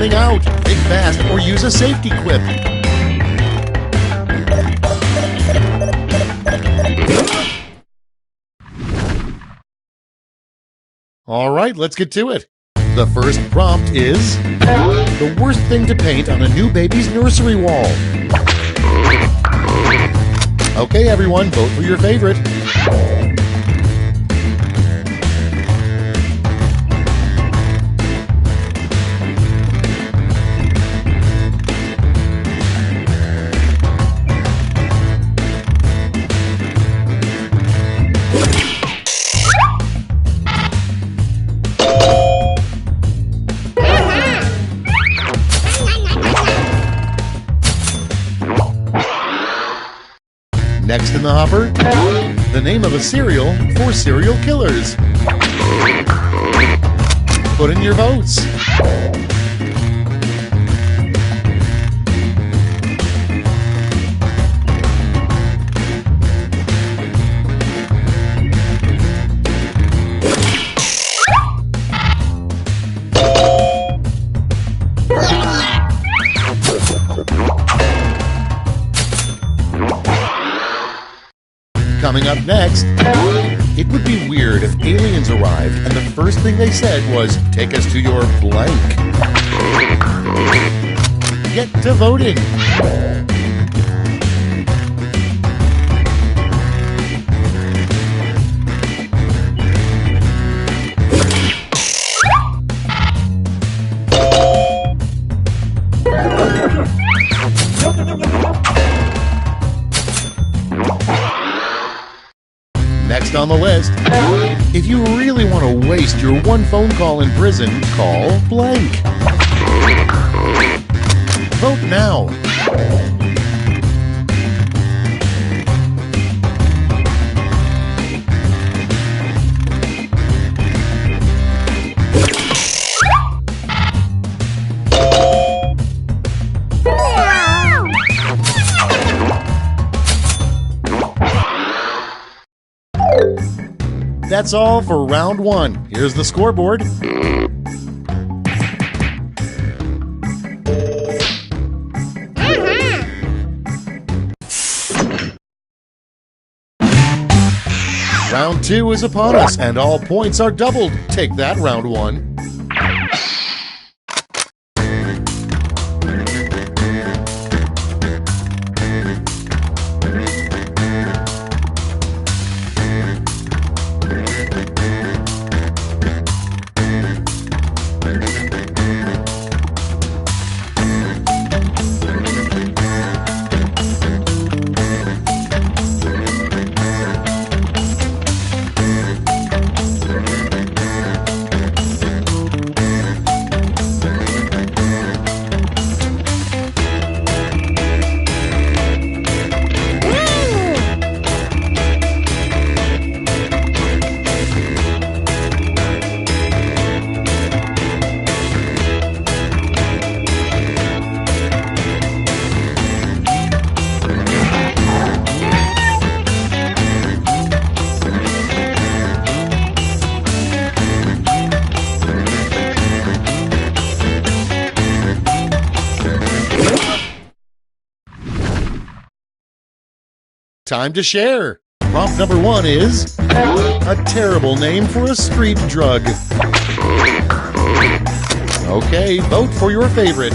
running out. Think fast or use a safety quip. All right, let's get to it. The first prompt is the worst thing to paint on a new baby's nursery wall. Okay, everyone, vote for your favorite. Next in the hopper, the name of a cereal for serial killers. Put in your votes. Coming up next, it would be weird if aliens arrived and the first thing they said was, "Take us to your blank." Get to voting. Next on the list, if you really want to waste your one phone call in prison, call blank. Vote now. That's all for round one. Here's the scoreboard. Round two is upon us, and all points are doubled. Take that, round one. Time to share. Prompt number one is a terrible name for a street drug. Okay, vote for your favorite.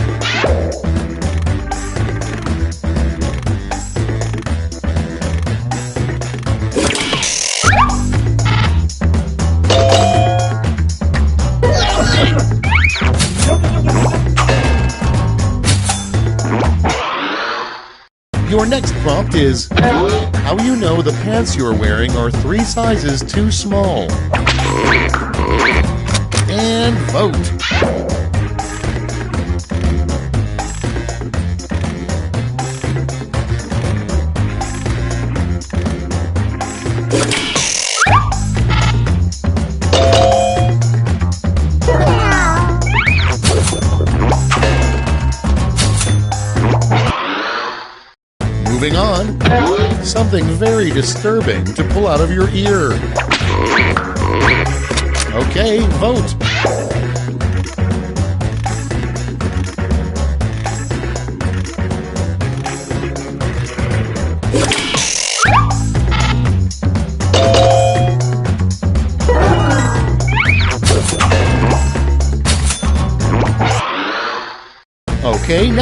Your next prompt is how you know the pants you're wearing are 3 sizes too small. And vote. Moving on, something very disturbing to pull out of your ear. Okay, vote.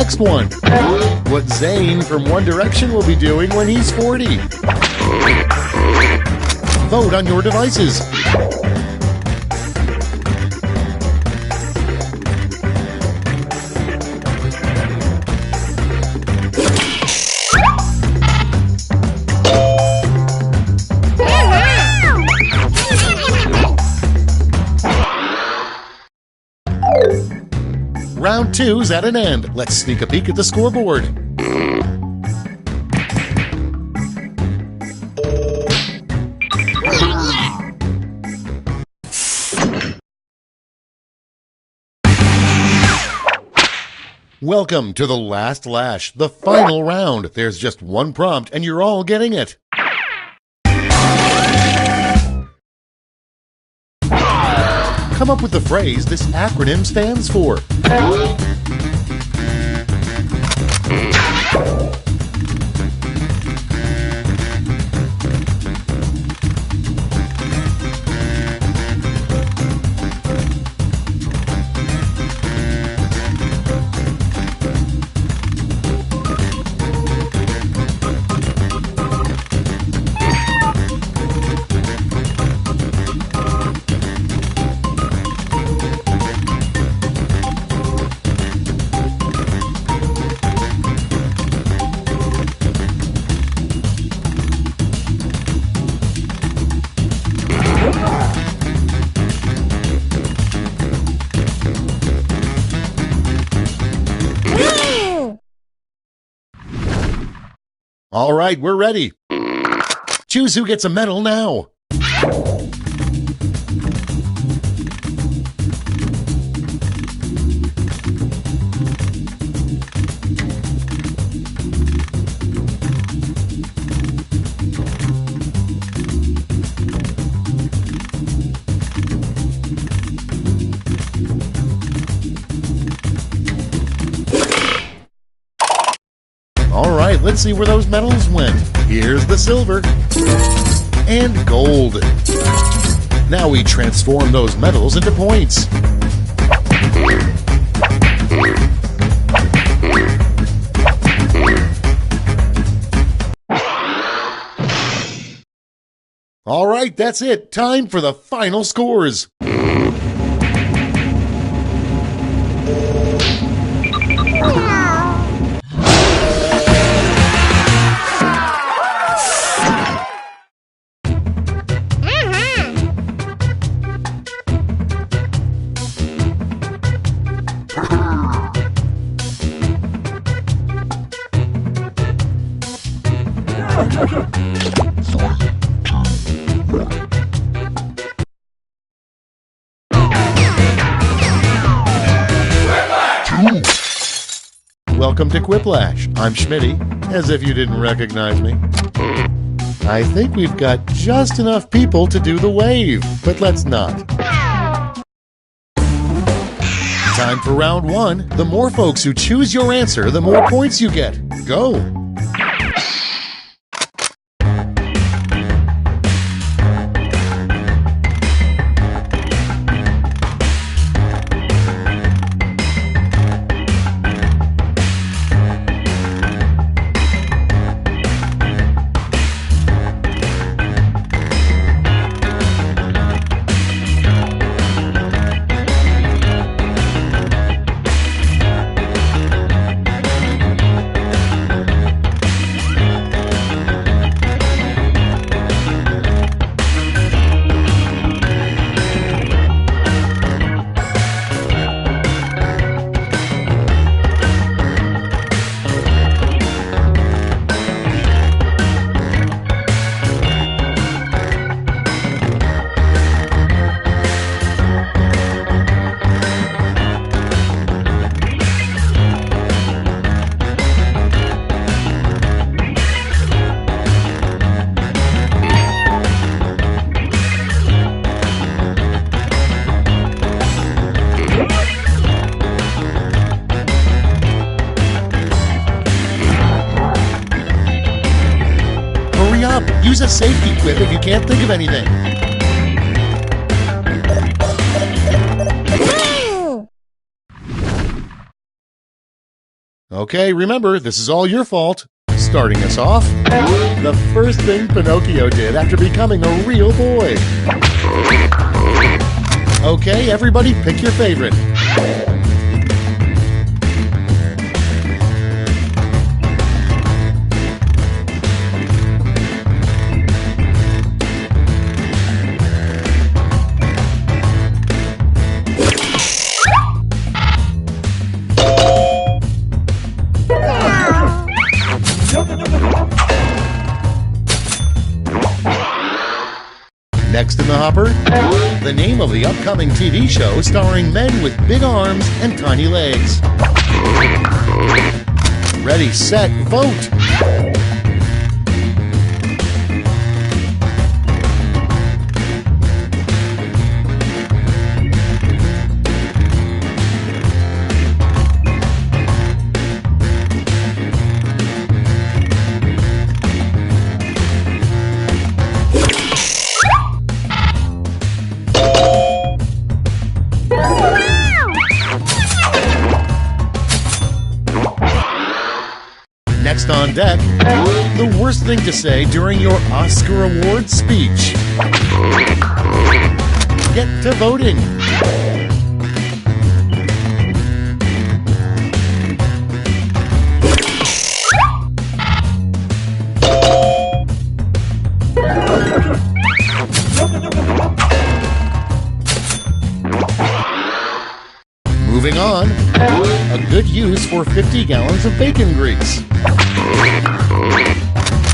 next one. What Zayn from One Direction will be doing when he's 40. Vote on your devices. Round 2's at an end. Let's sneak a peek at the scoreboard. Welcome to the last lash, the final round. There's just one prompt and you're all getting it. Come up with the phrase this acronym stands for. All right, we're ready. Choose who gets a medal now. All right, let's see where those medals went. Here's the silver and gold. Now we transform those medals into points. All right, that's it. Time for the final scores. Welcome to Quiplash. I'm Schmitty, as if you didn't recognize me. I think we've got just enough people to do the wave, but let's not. Time for round 1. The more folks who choose your answer, the more points you get. Go! Use a safety quip if you can't think of anything. Okay, remember, this is all your fault. Starting us off, the first thing Pinocchio did after becoming a real boy. Okay, everybody, pick your favorite. Next in the hopper, the name of the upcoming TV show starring men with big arms and tiny legs. Ready, set, vote! Next on deck, the worst thing to say during your Oscar Award speech. Get to voting. Moving on, a good use for 50 gallons of bacon grease.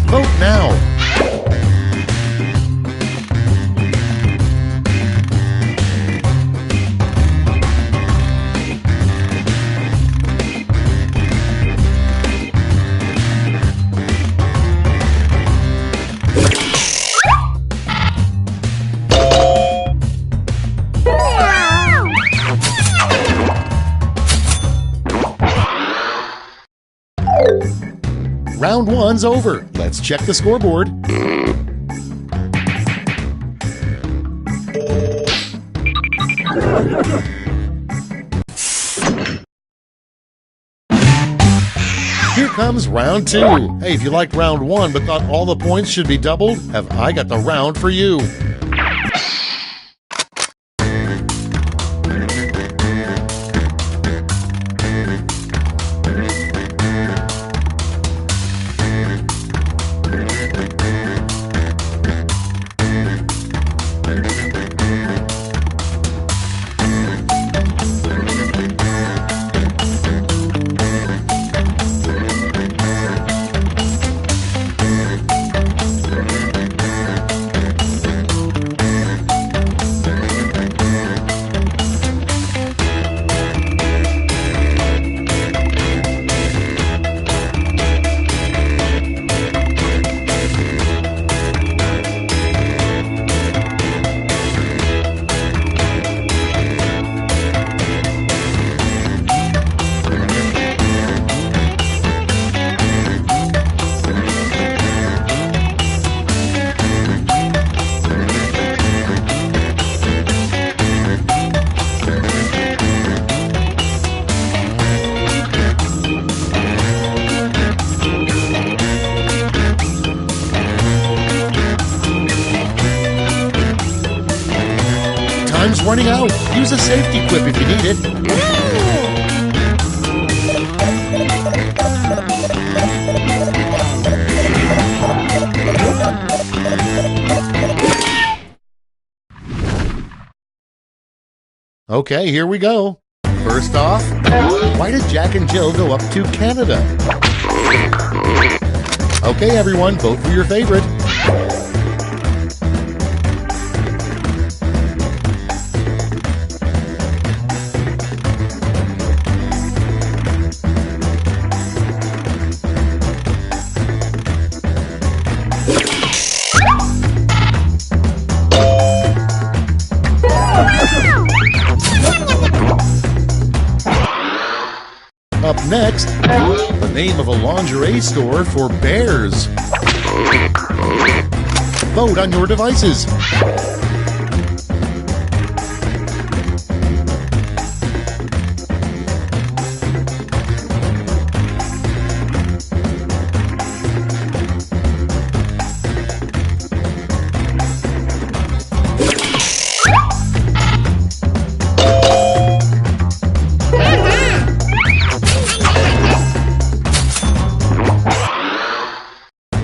Vote now. Round one's over. Let's check the scoreboard. Here comes round two. Hey, if you liked round one but thought all the points should be doubled, have I got the round for you. Time's running out. Use a safety quip if you need it. Okay, here we go. First off, why did Jack and Jill go up to Canada? Okay, everyone, vote for your favorite. Up next, the name of a lingerie store for bears. Vote on your devices.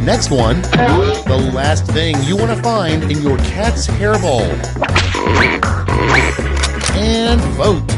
Next one, the last thing you want to find in your cat's hairball. And vote.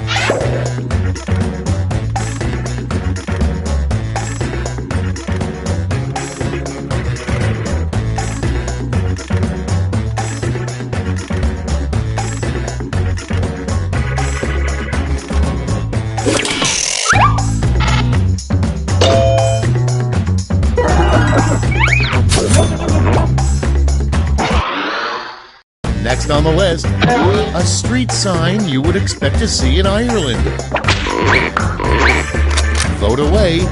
Next on the list, a street sign you would expect to see in Ireland. Vote away.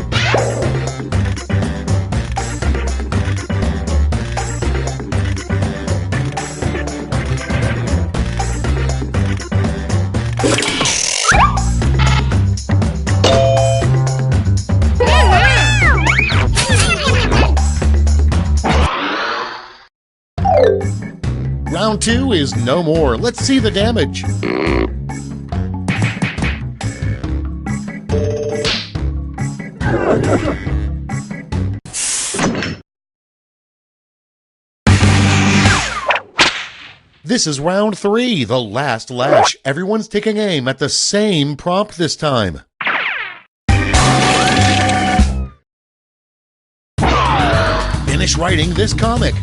Round 2 is no more. Let's see the damage. This is round 3, the last lash. Everyone's taking aim at the same prompt this time. Finish writing this comic.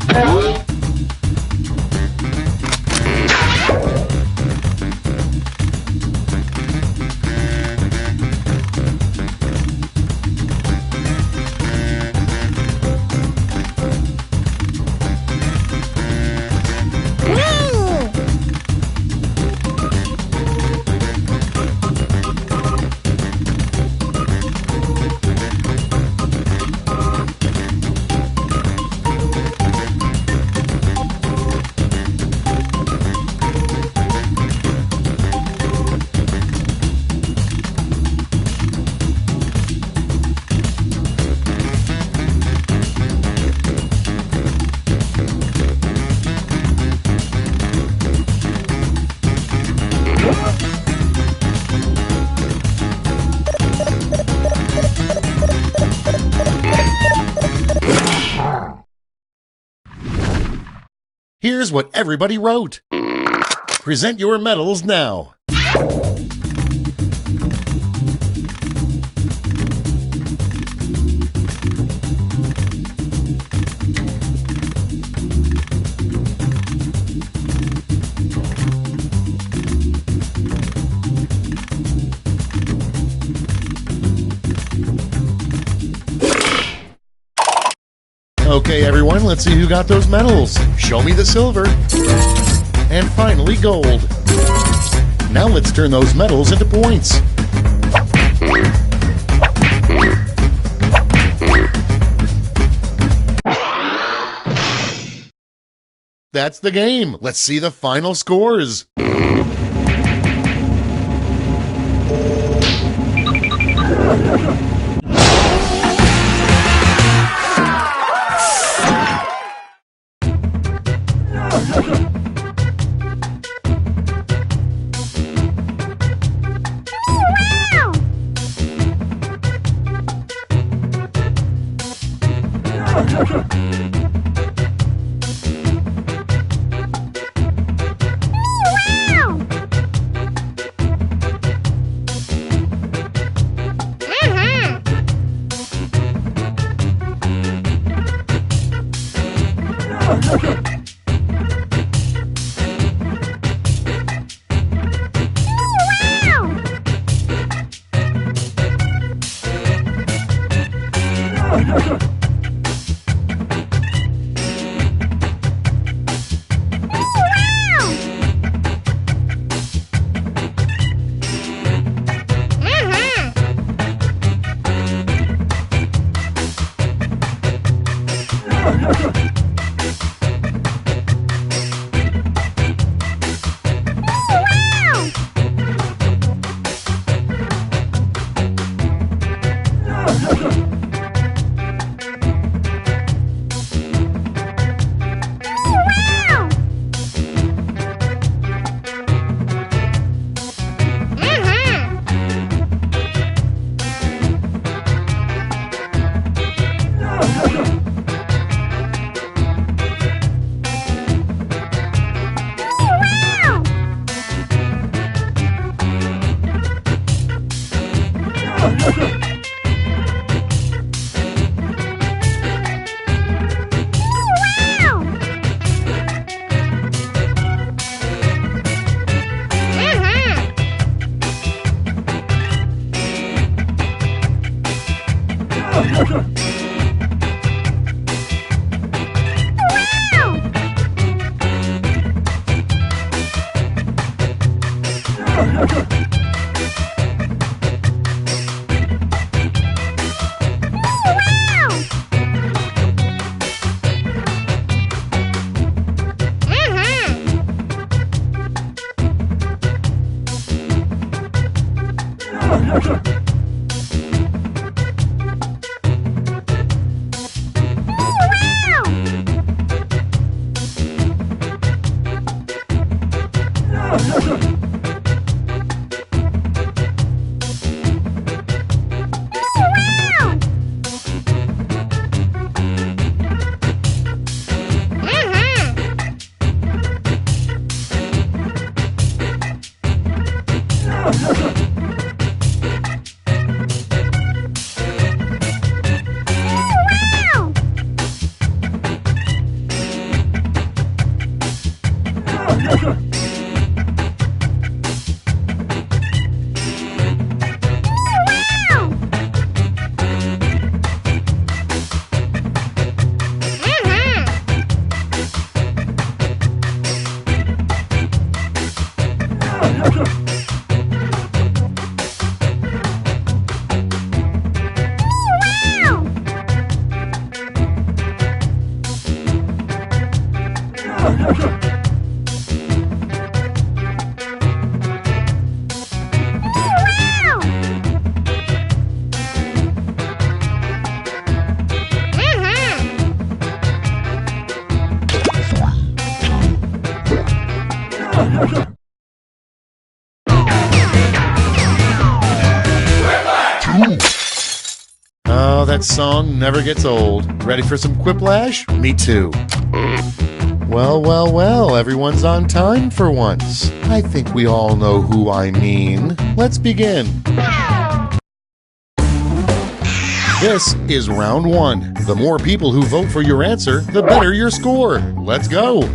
Here's what everybody wrote. Present your medals now. Okay, everyone, let's see who got those medals. Show me the silver. And finally, gold. Now let's turn those medals into points. That's the game. Let's see the final scores. Oh, that song never gets old. Ready for some quiplash? Me too. Well, well, well, everyone's on time for once. I think we all know who I mean. Let's begin. This is round one. The more people who vote for your answer, the better your score. Let's go.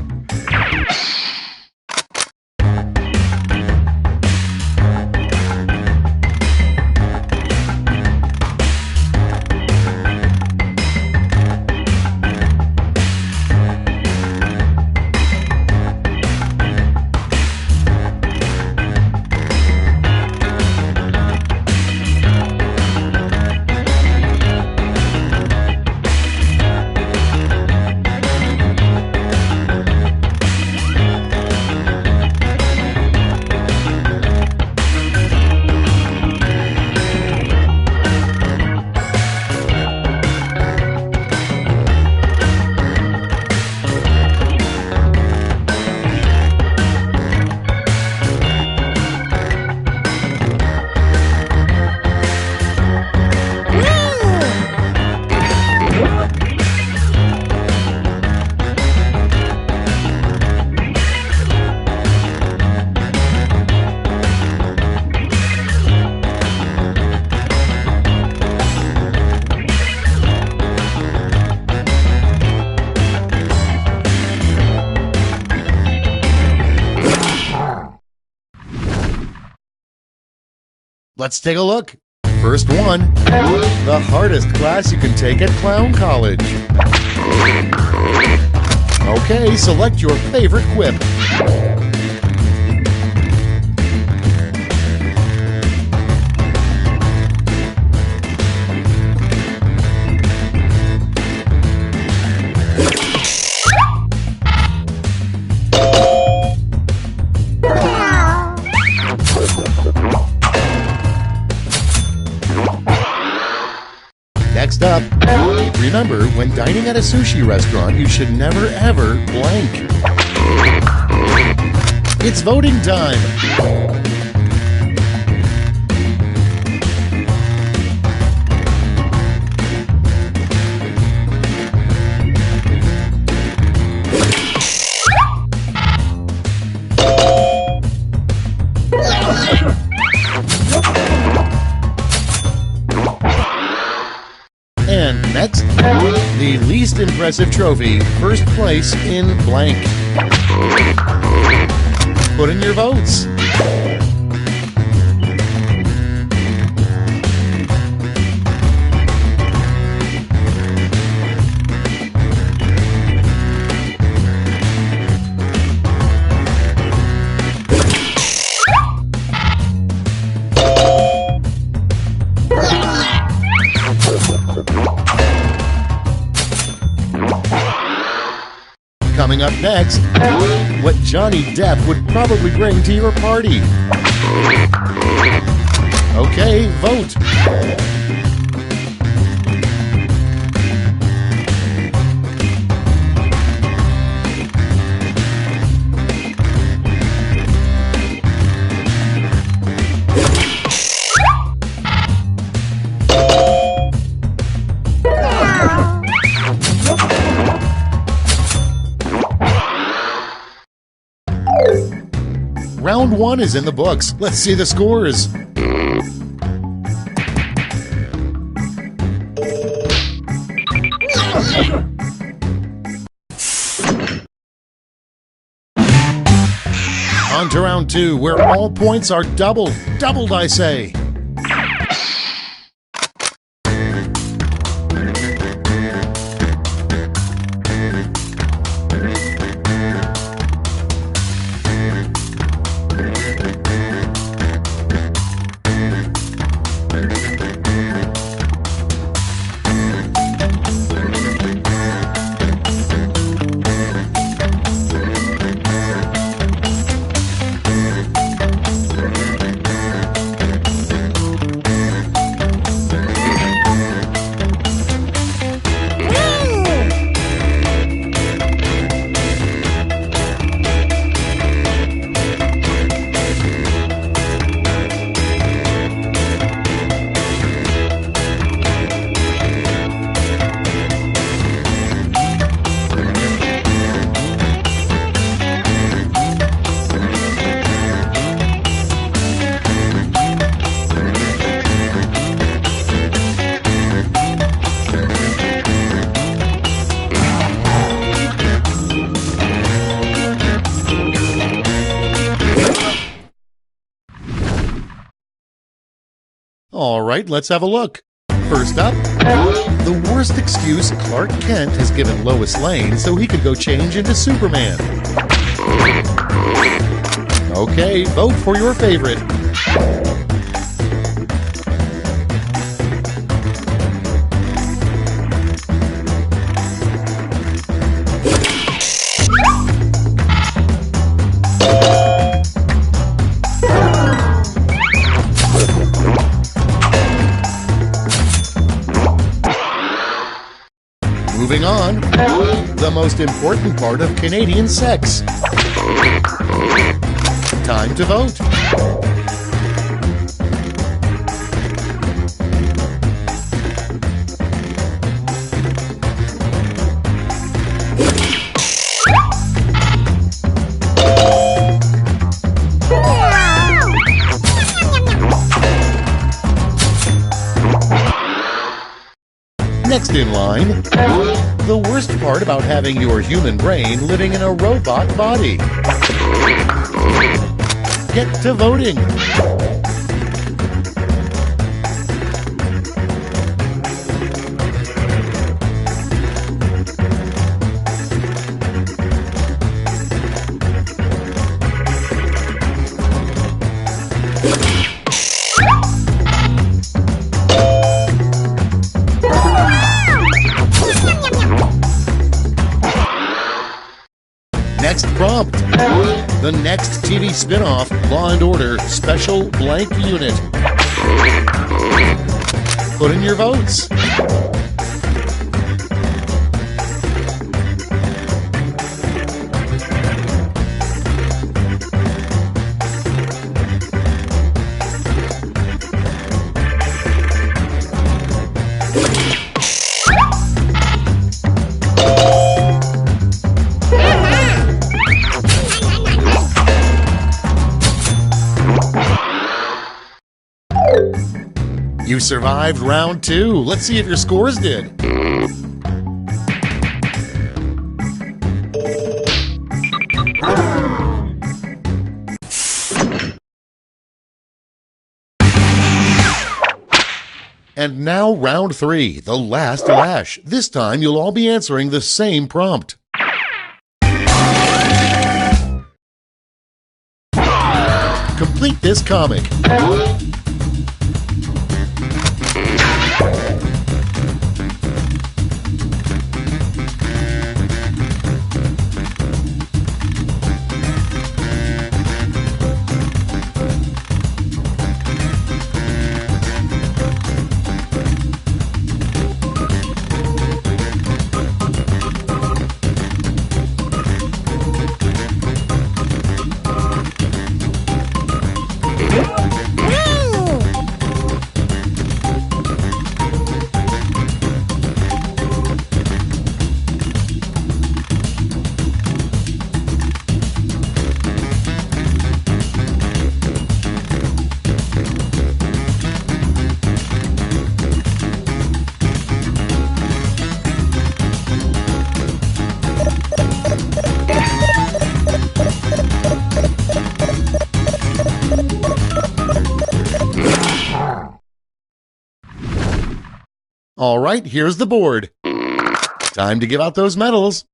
Let's take a look. First one, the hardest class you can take at Clown College. Okay, select your favorite quip. Next up, remember, when dining at a sushi restaurant, you should never ever blank. It's voting time. And next, the least impressive trophy, first place in blank. Put in your votes. Coming up next, what Johnny Depp would probably bring to your party. Okay, vote. Round 1 is in the books. Let's see the scores. On to round 2, where all points are doubled. Doubled, I say. All right, let's have a look. First up, the worst excuse Clark Kent has given Lois Lane so he could go change into Superman. Okay, vote for your favorite. Moving on, the most important part of Canadian sex. Time to vote. Next in line, the worst part about having your human brain living in a robot body. Get to voting. Next prompt. The next TV spin-off, Law & Order Special Blank Unit. Put in your votes. You survived round 2. Let's see if your scores did. And now round 3, the last lash. This time you'll all be answering the same prompt. Complete this comic. right, here's the board. Time to give out those medals.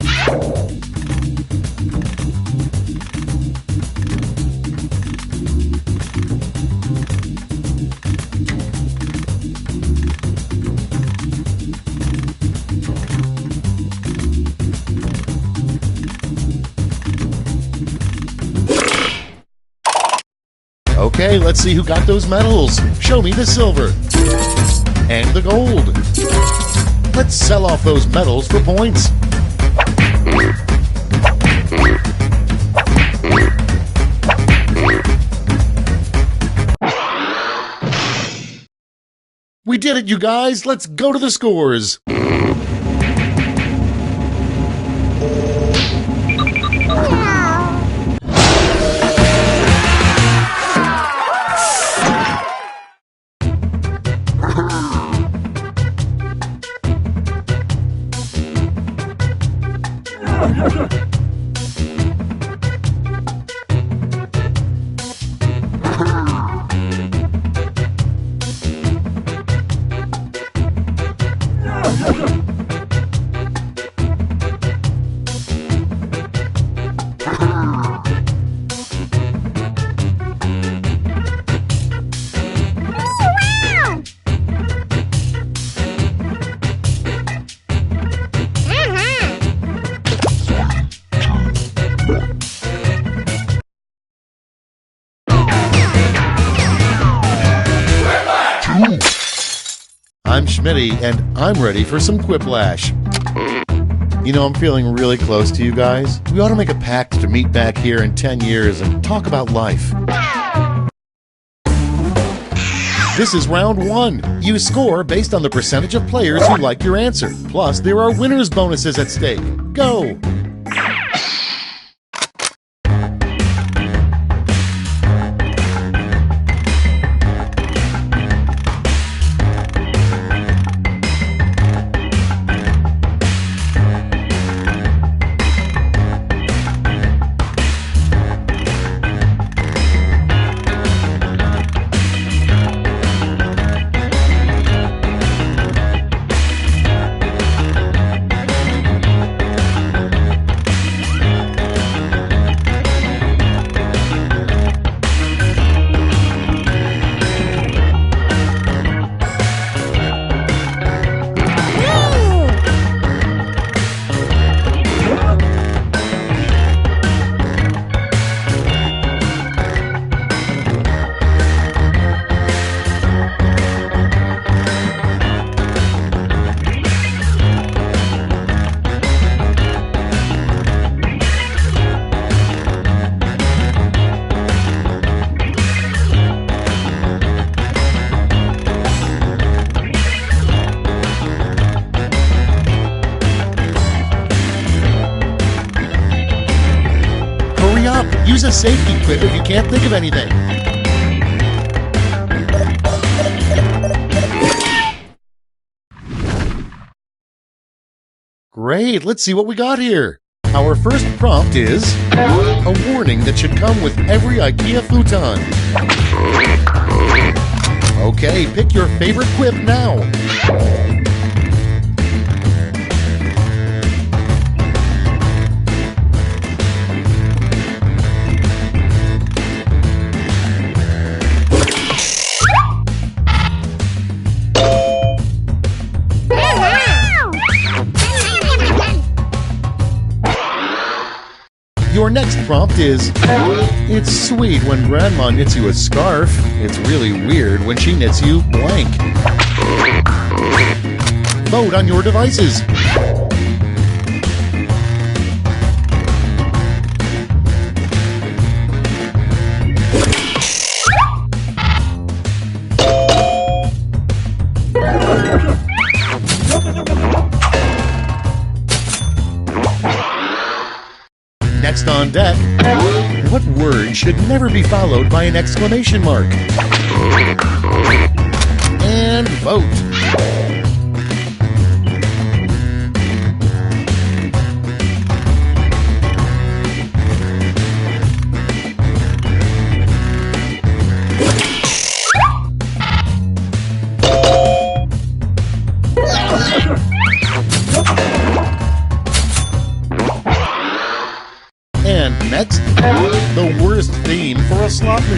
Okay, let's see who got those medals. Show me the silver. And the gold. Let's sell off those medals for points. We did it, you guys! Let's go to the scores! I'm Schmitty, and I'm ready for some Quiplash. You know, I'm feeling really close to you guys. We ought to make a pact to meet back here in 10 years and talk about life. This is round 1. You score based on the percentage of players who like your answer. Plus, there are winners' bonuses at stake. Go! Use a safety quip if you can't think of anything. Great, let's see what we got here. Our first prompt is a warning that should come with every IKEA futon. Okay, pick your favorite quip now. Your next prompt is, it's sweet when grandma knits you a scarf. It's really weird when she knits you blank. Vote on your devices. Next on deck, what word should never be followed by an exclamation mark? And vote.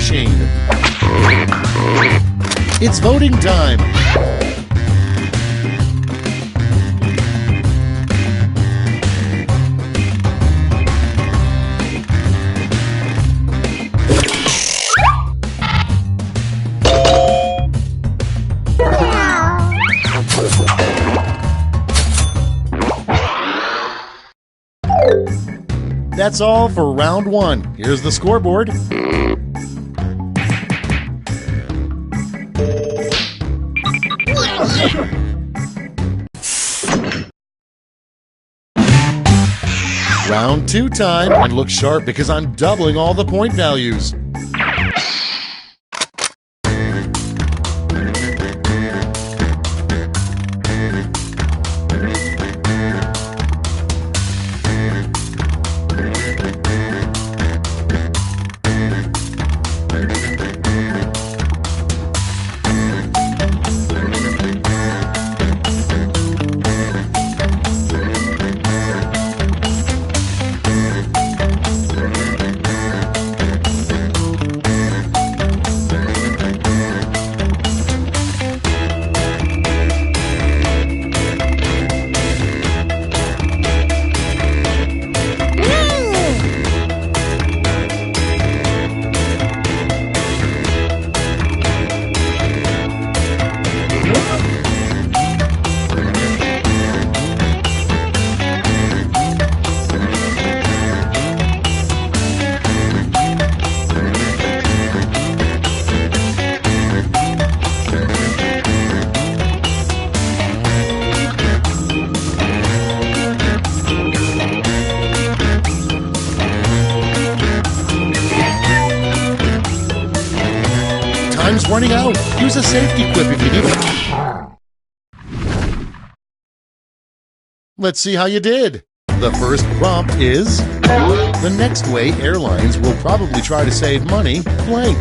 machine. It's voting time. That's all for round one. Here's the scoreboard. Round two time, and look sharp because I'm doubling all the point values. Time's running out. Use a safety quip if you need it. Let's see how you did. The first prompt is, the next way airlines will probably try to save money, blank.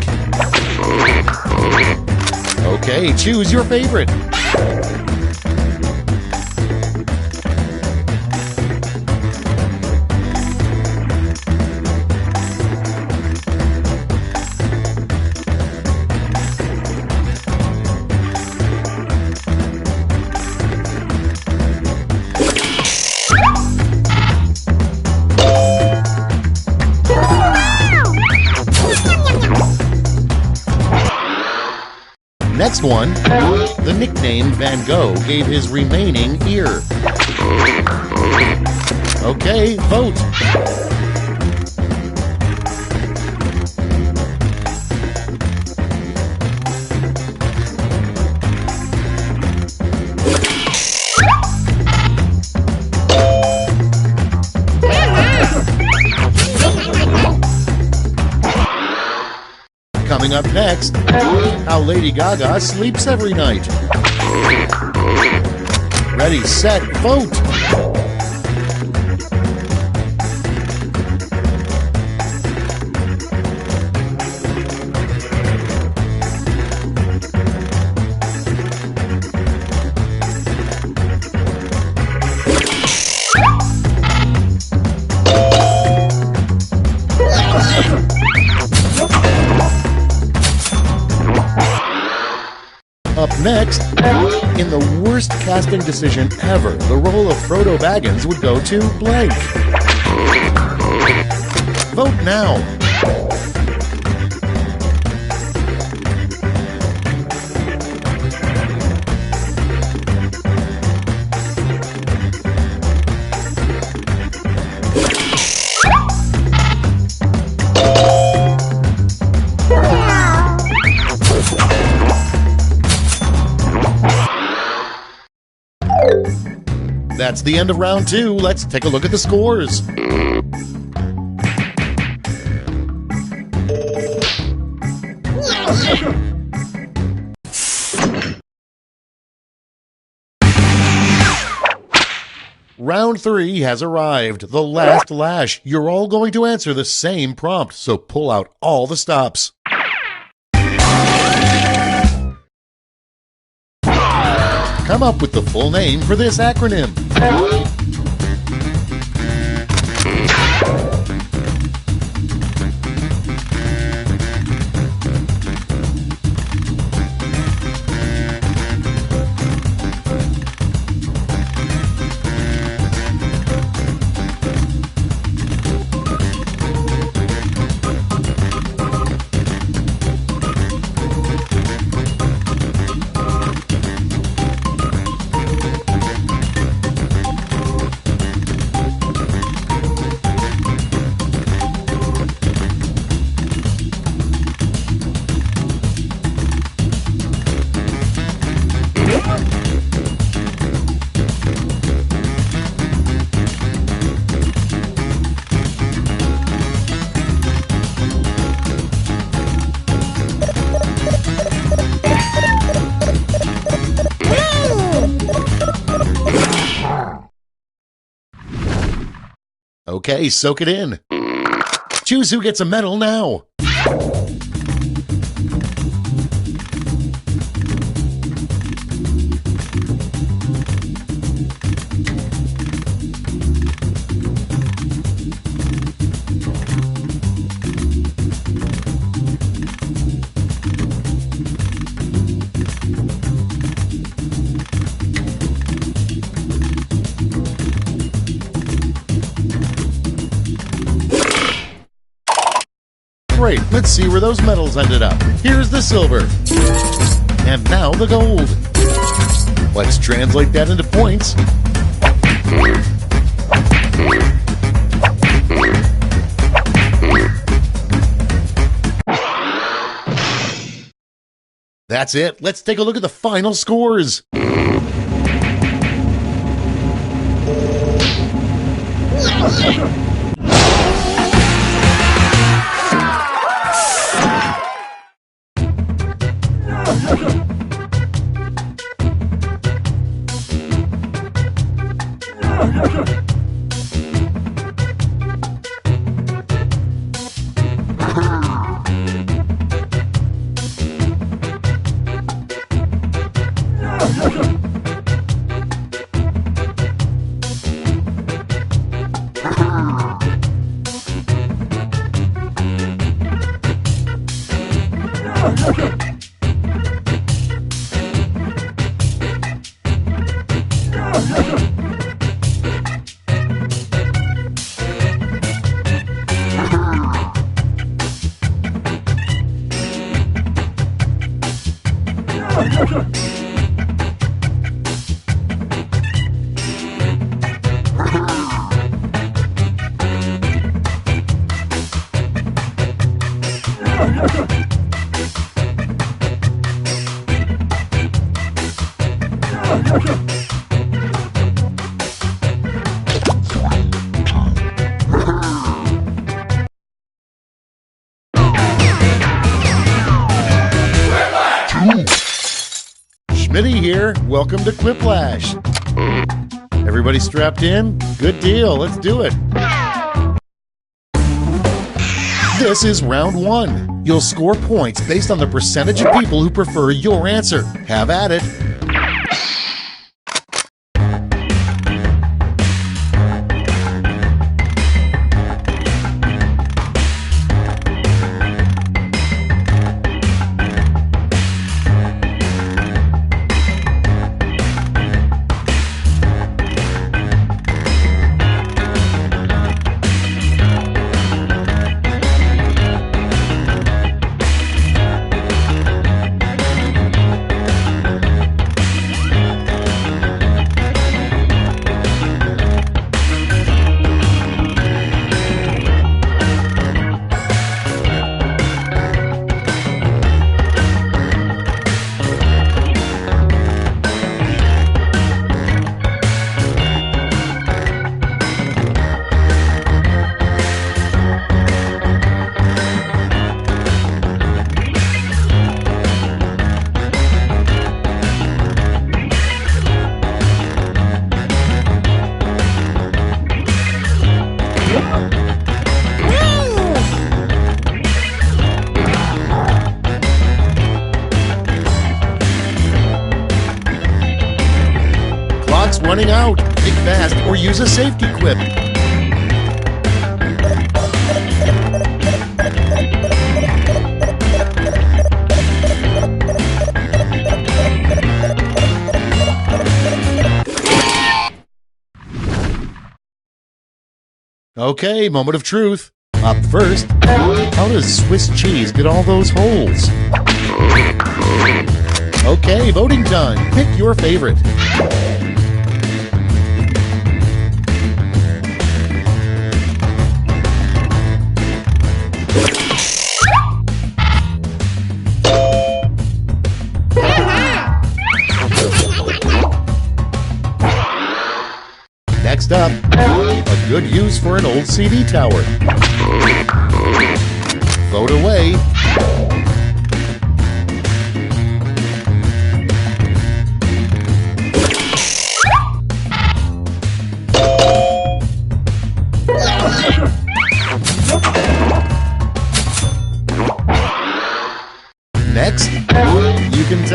Okay, choose your favorite. Next one, the nickname Van Gogh gave his remaining ear. Okay, vote. Coming up next, how Lady Gaga sleeps every night. Ready, set, vote! Up next, in the worst casting decision ever, the role of Frodo Baggins would go to blank. Vote now. That's the end of round two. Let's take a look at the scores. Round three has arrived. The last lash. You're all going to answer the same prompt, so pull out all the stops. Come up with the full name for this acronym. Okay, soak it in. Choose who gets a medal now. Great, let's see where those medals ended up. Here's the silver. And now the gold. Let's translate that into points. That's it. Let's take a look at the final scores. Schmitty here. Welcome to Quiplash. Everybody strapped in? Good deal. Let's do it. This is round one. You'll score points based on the percentage of people who prefer your answer. Have at it. Running out. Think fast or use a safety quip. Okay, moment of truth. Up first, how does Swiss cheese get all those holes? Okay, voting time. Pick your favorite. Next up, a good use for an old CD tower. Vote away.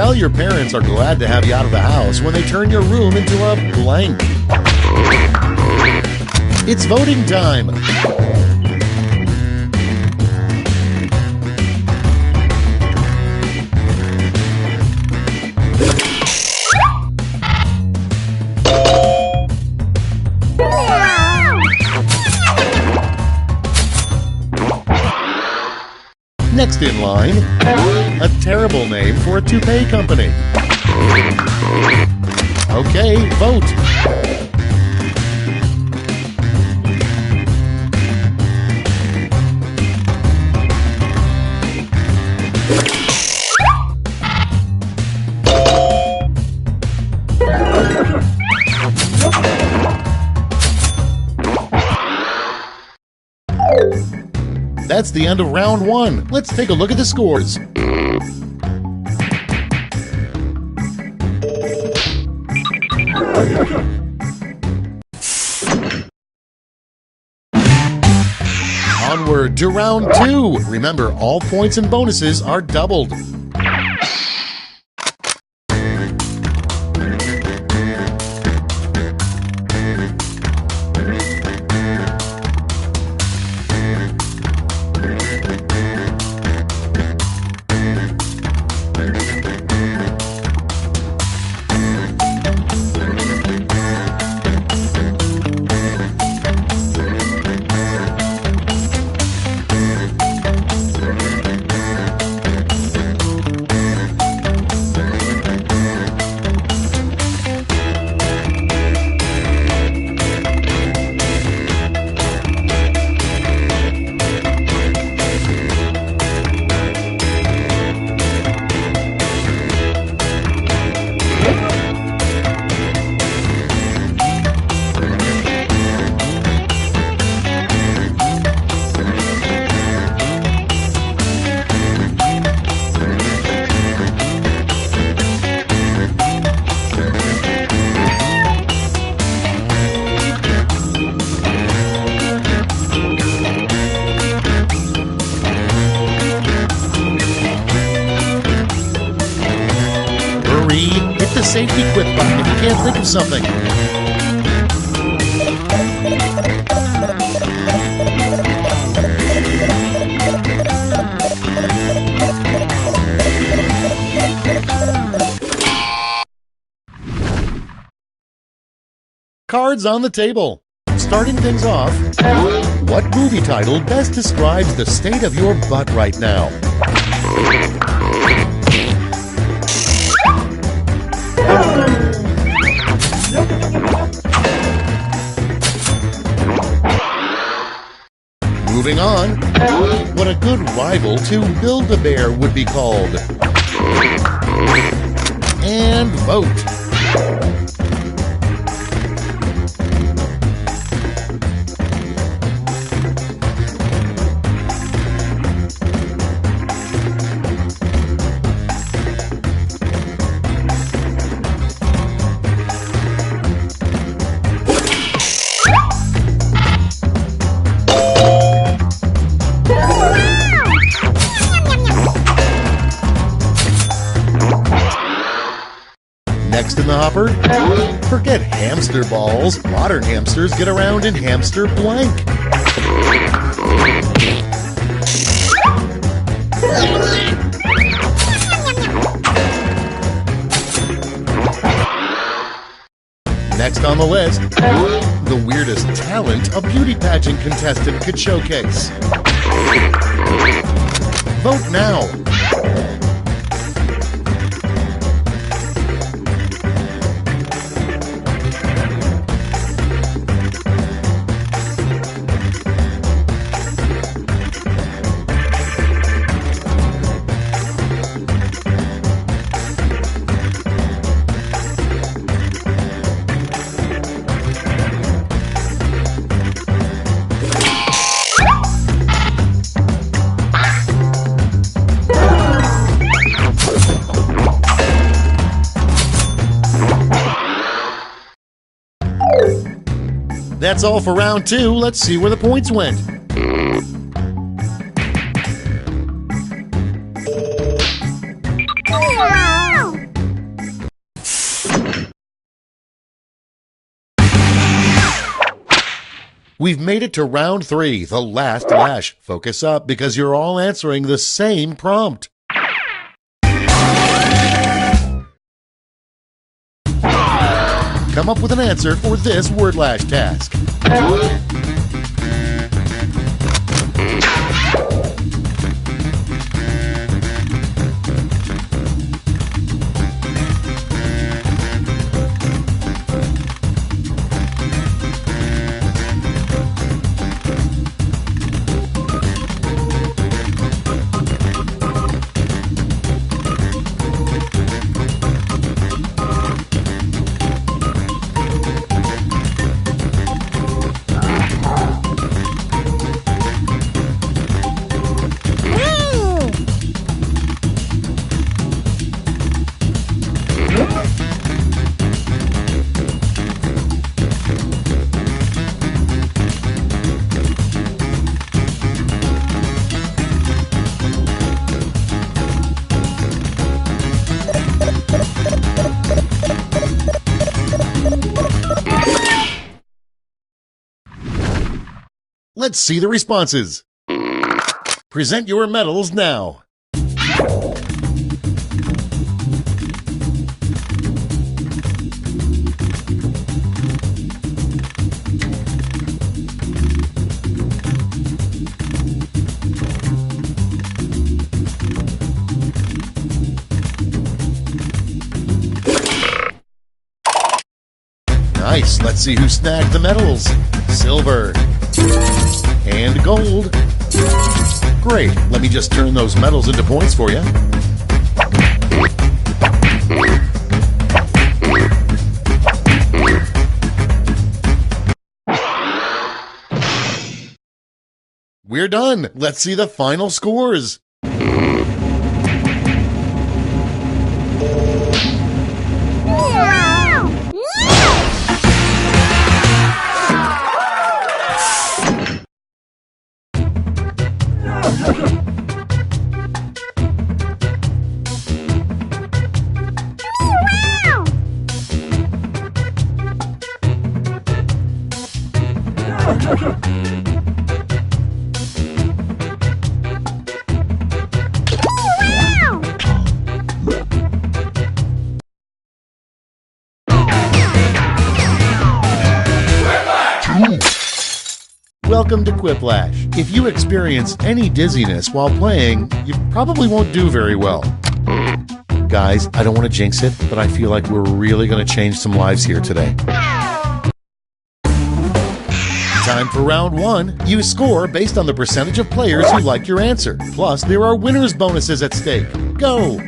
Well, your parents are glad to have you out of the house when they turn your room into a blank. It's voting time. Next in line, a terrible name for a toupee company. Okay, vote. That's the end of round one. Let's take a look at the scores. Onward to round two. Remember, all points and bonuses are doubled. Hit the safety quit button if you can't think of something. Cards on the table. Starting things off, what movie title best describes the state of your butt right now? Moving on, what a good rival to Build-A-Bear would be called. And vote. Next in the hopper, forget hamster balls. Modern hamsters get around in hamster blank. Next on the list, the weirdest talent a beauty pageant contestant could showcase. Vote now. That's all for round two. Let's see where the points went.
Wow.
We've made it to round 3, the last lash. Focus up because you're all answering the same prompt. Come up with an answer for this word lash task. Let's see the responses. Present your medals now. Nice. Let's see who snagged the medals. Silver. And gold. Great. Let me just turn those medals into points for you. We're done. Let's see the final scores. Welcome to Quiplash. If you experience any dizziness while playing, you probably won't do very well. Guys, I don't want to jinx it, but I feel like we're really going to change some lives here today. Time for round 1. You score based on the percentage of players who like your answer. Plus, there are winners' bonuses at stake. Go!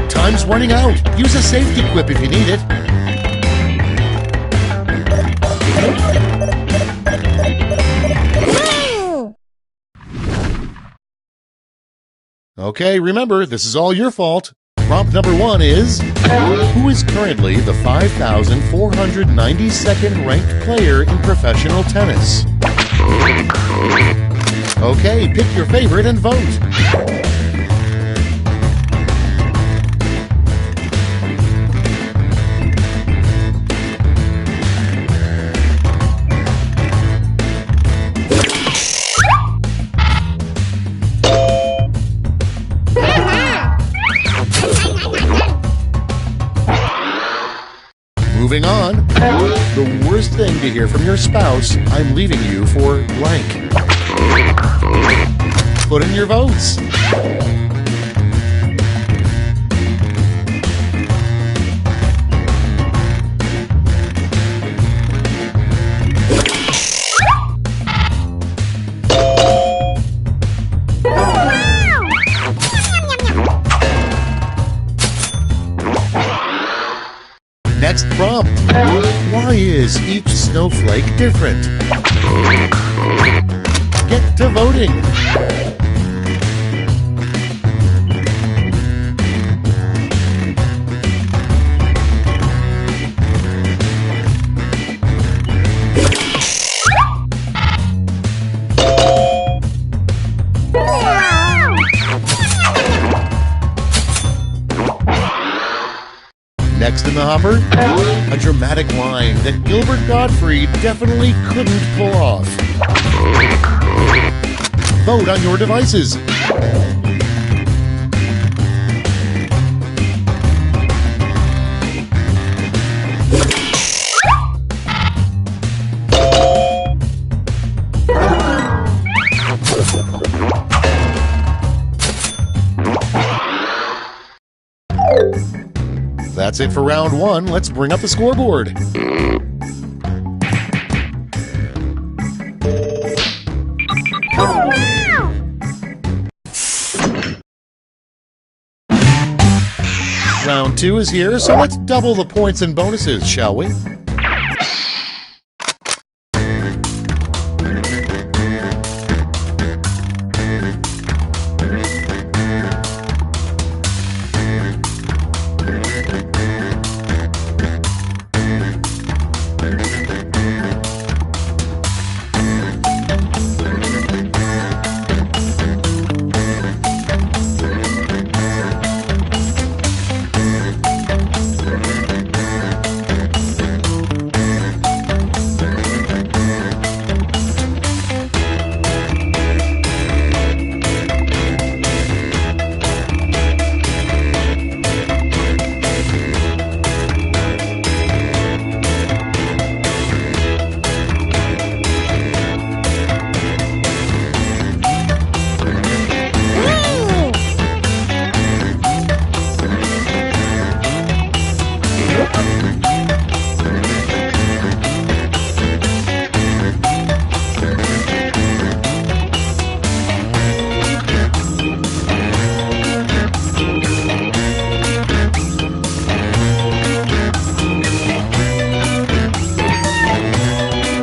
Time's running out. Use a safety quip if you need it. Okay, remember, this is all your fault. Prompt number 1 is, who is currently the 5,492nd ranked player in professional tennis? Okay, pick your favorite and vote. Moving on. The worst thing to hear from your spouse, I'm leaving you for blank. Put in your votes. Next prompt. Why is each snowflake different? Get to voting. Next in the hopper, a dramatic line that Gilbert Gottfried definitely couldn't pull off. Vote on your devices. That's it for round one. Let's bring up the scoreboard. Round two is here, so let's double the points and bonuses, shall we?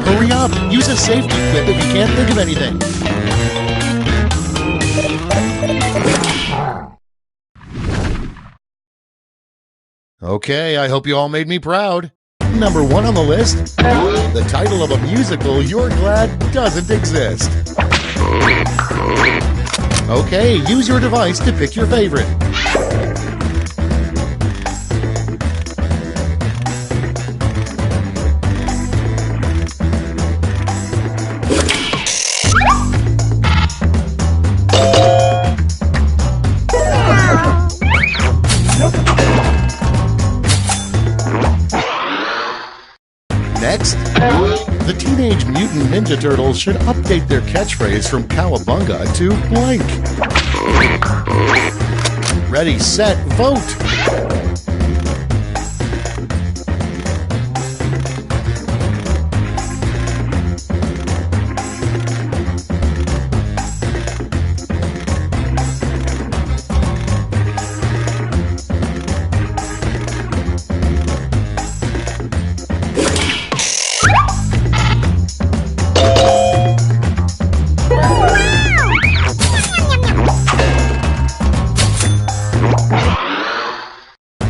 Hurry up! Use a safety clip if you can't think of anything. Okay, I hope you all made me proud. Number one on the list, the title of a musical you're glad doesn't exist. Okay, use your device to pick your favorite. Next, the Teenage Mutant Ninja Turtles should update their catchphrase from Cowabunga to blank. Ready, set, vote!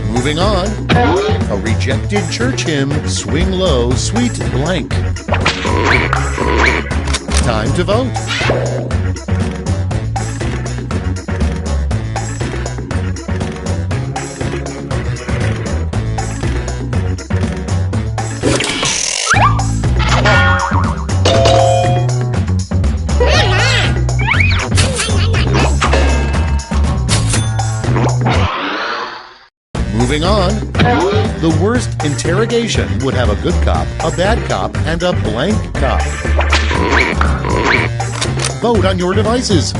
Moving on, a rejected church hymn, Swing Low, Sweet Blank. Time to vote. Moving on, the word first interrogation would have a good cop, a bad cop, and a blank cop. Vote on your devices.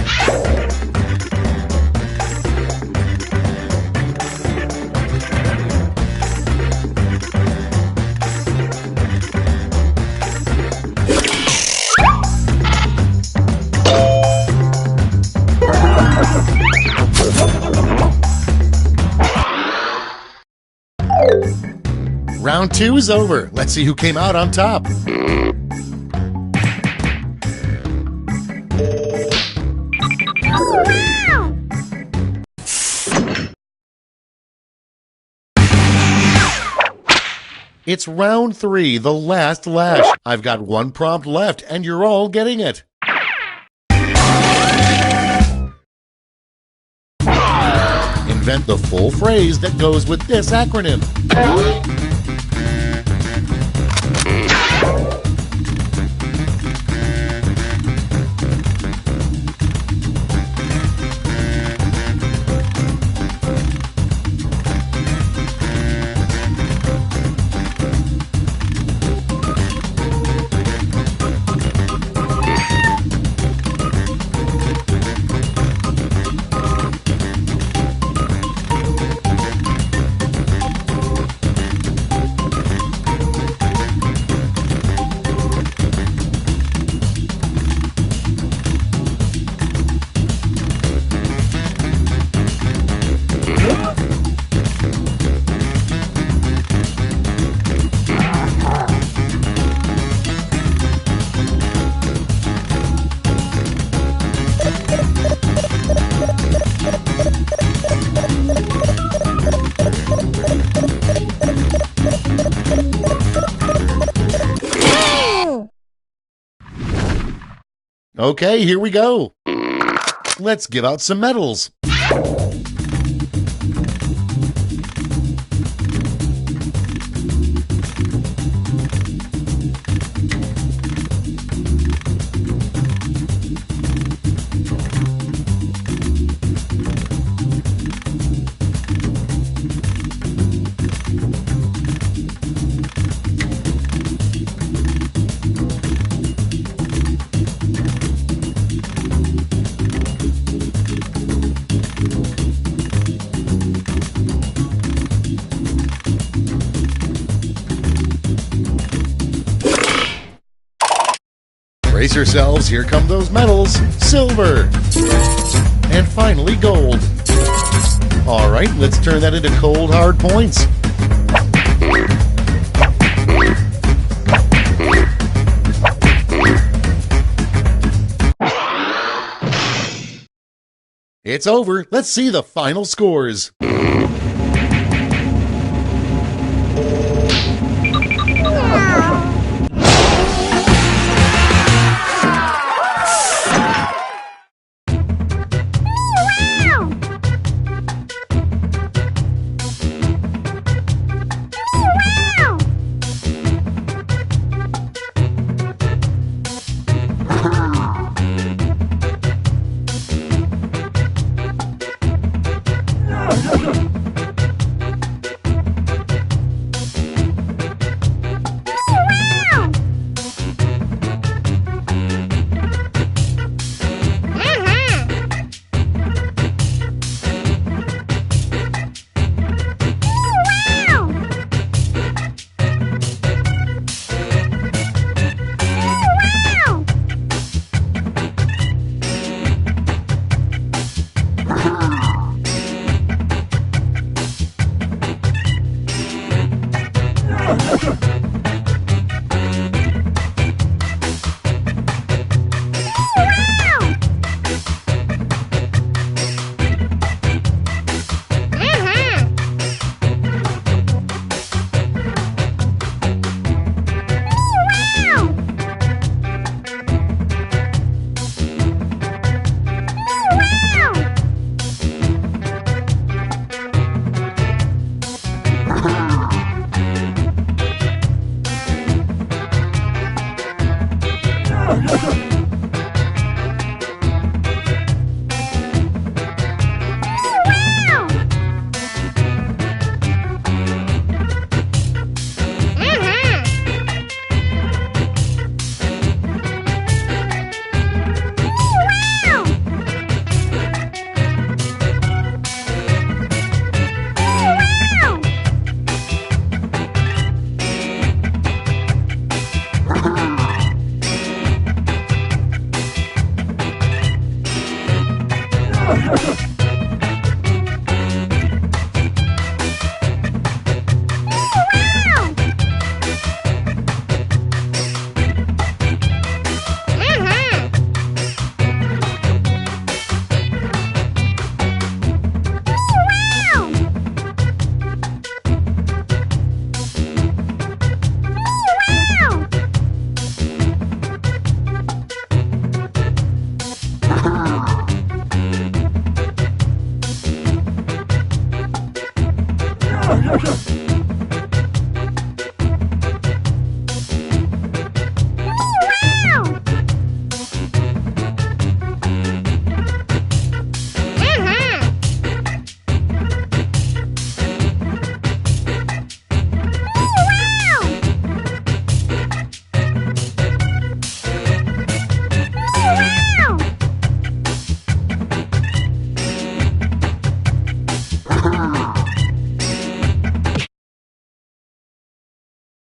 Round 2 is over. Let's see who came out on top. It's round 3, the last lash. I've got one prompt left, and you're all getting it. Invent the full phrase that goes with this acronym. Okay, here we go. Let's give out some medals. Brace yourselves, here come those medals. Silver. And finally, gold. All right, let's turn that into cold, hard points. It's over. Let's see the final scores.
Ha ha ha!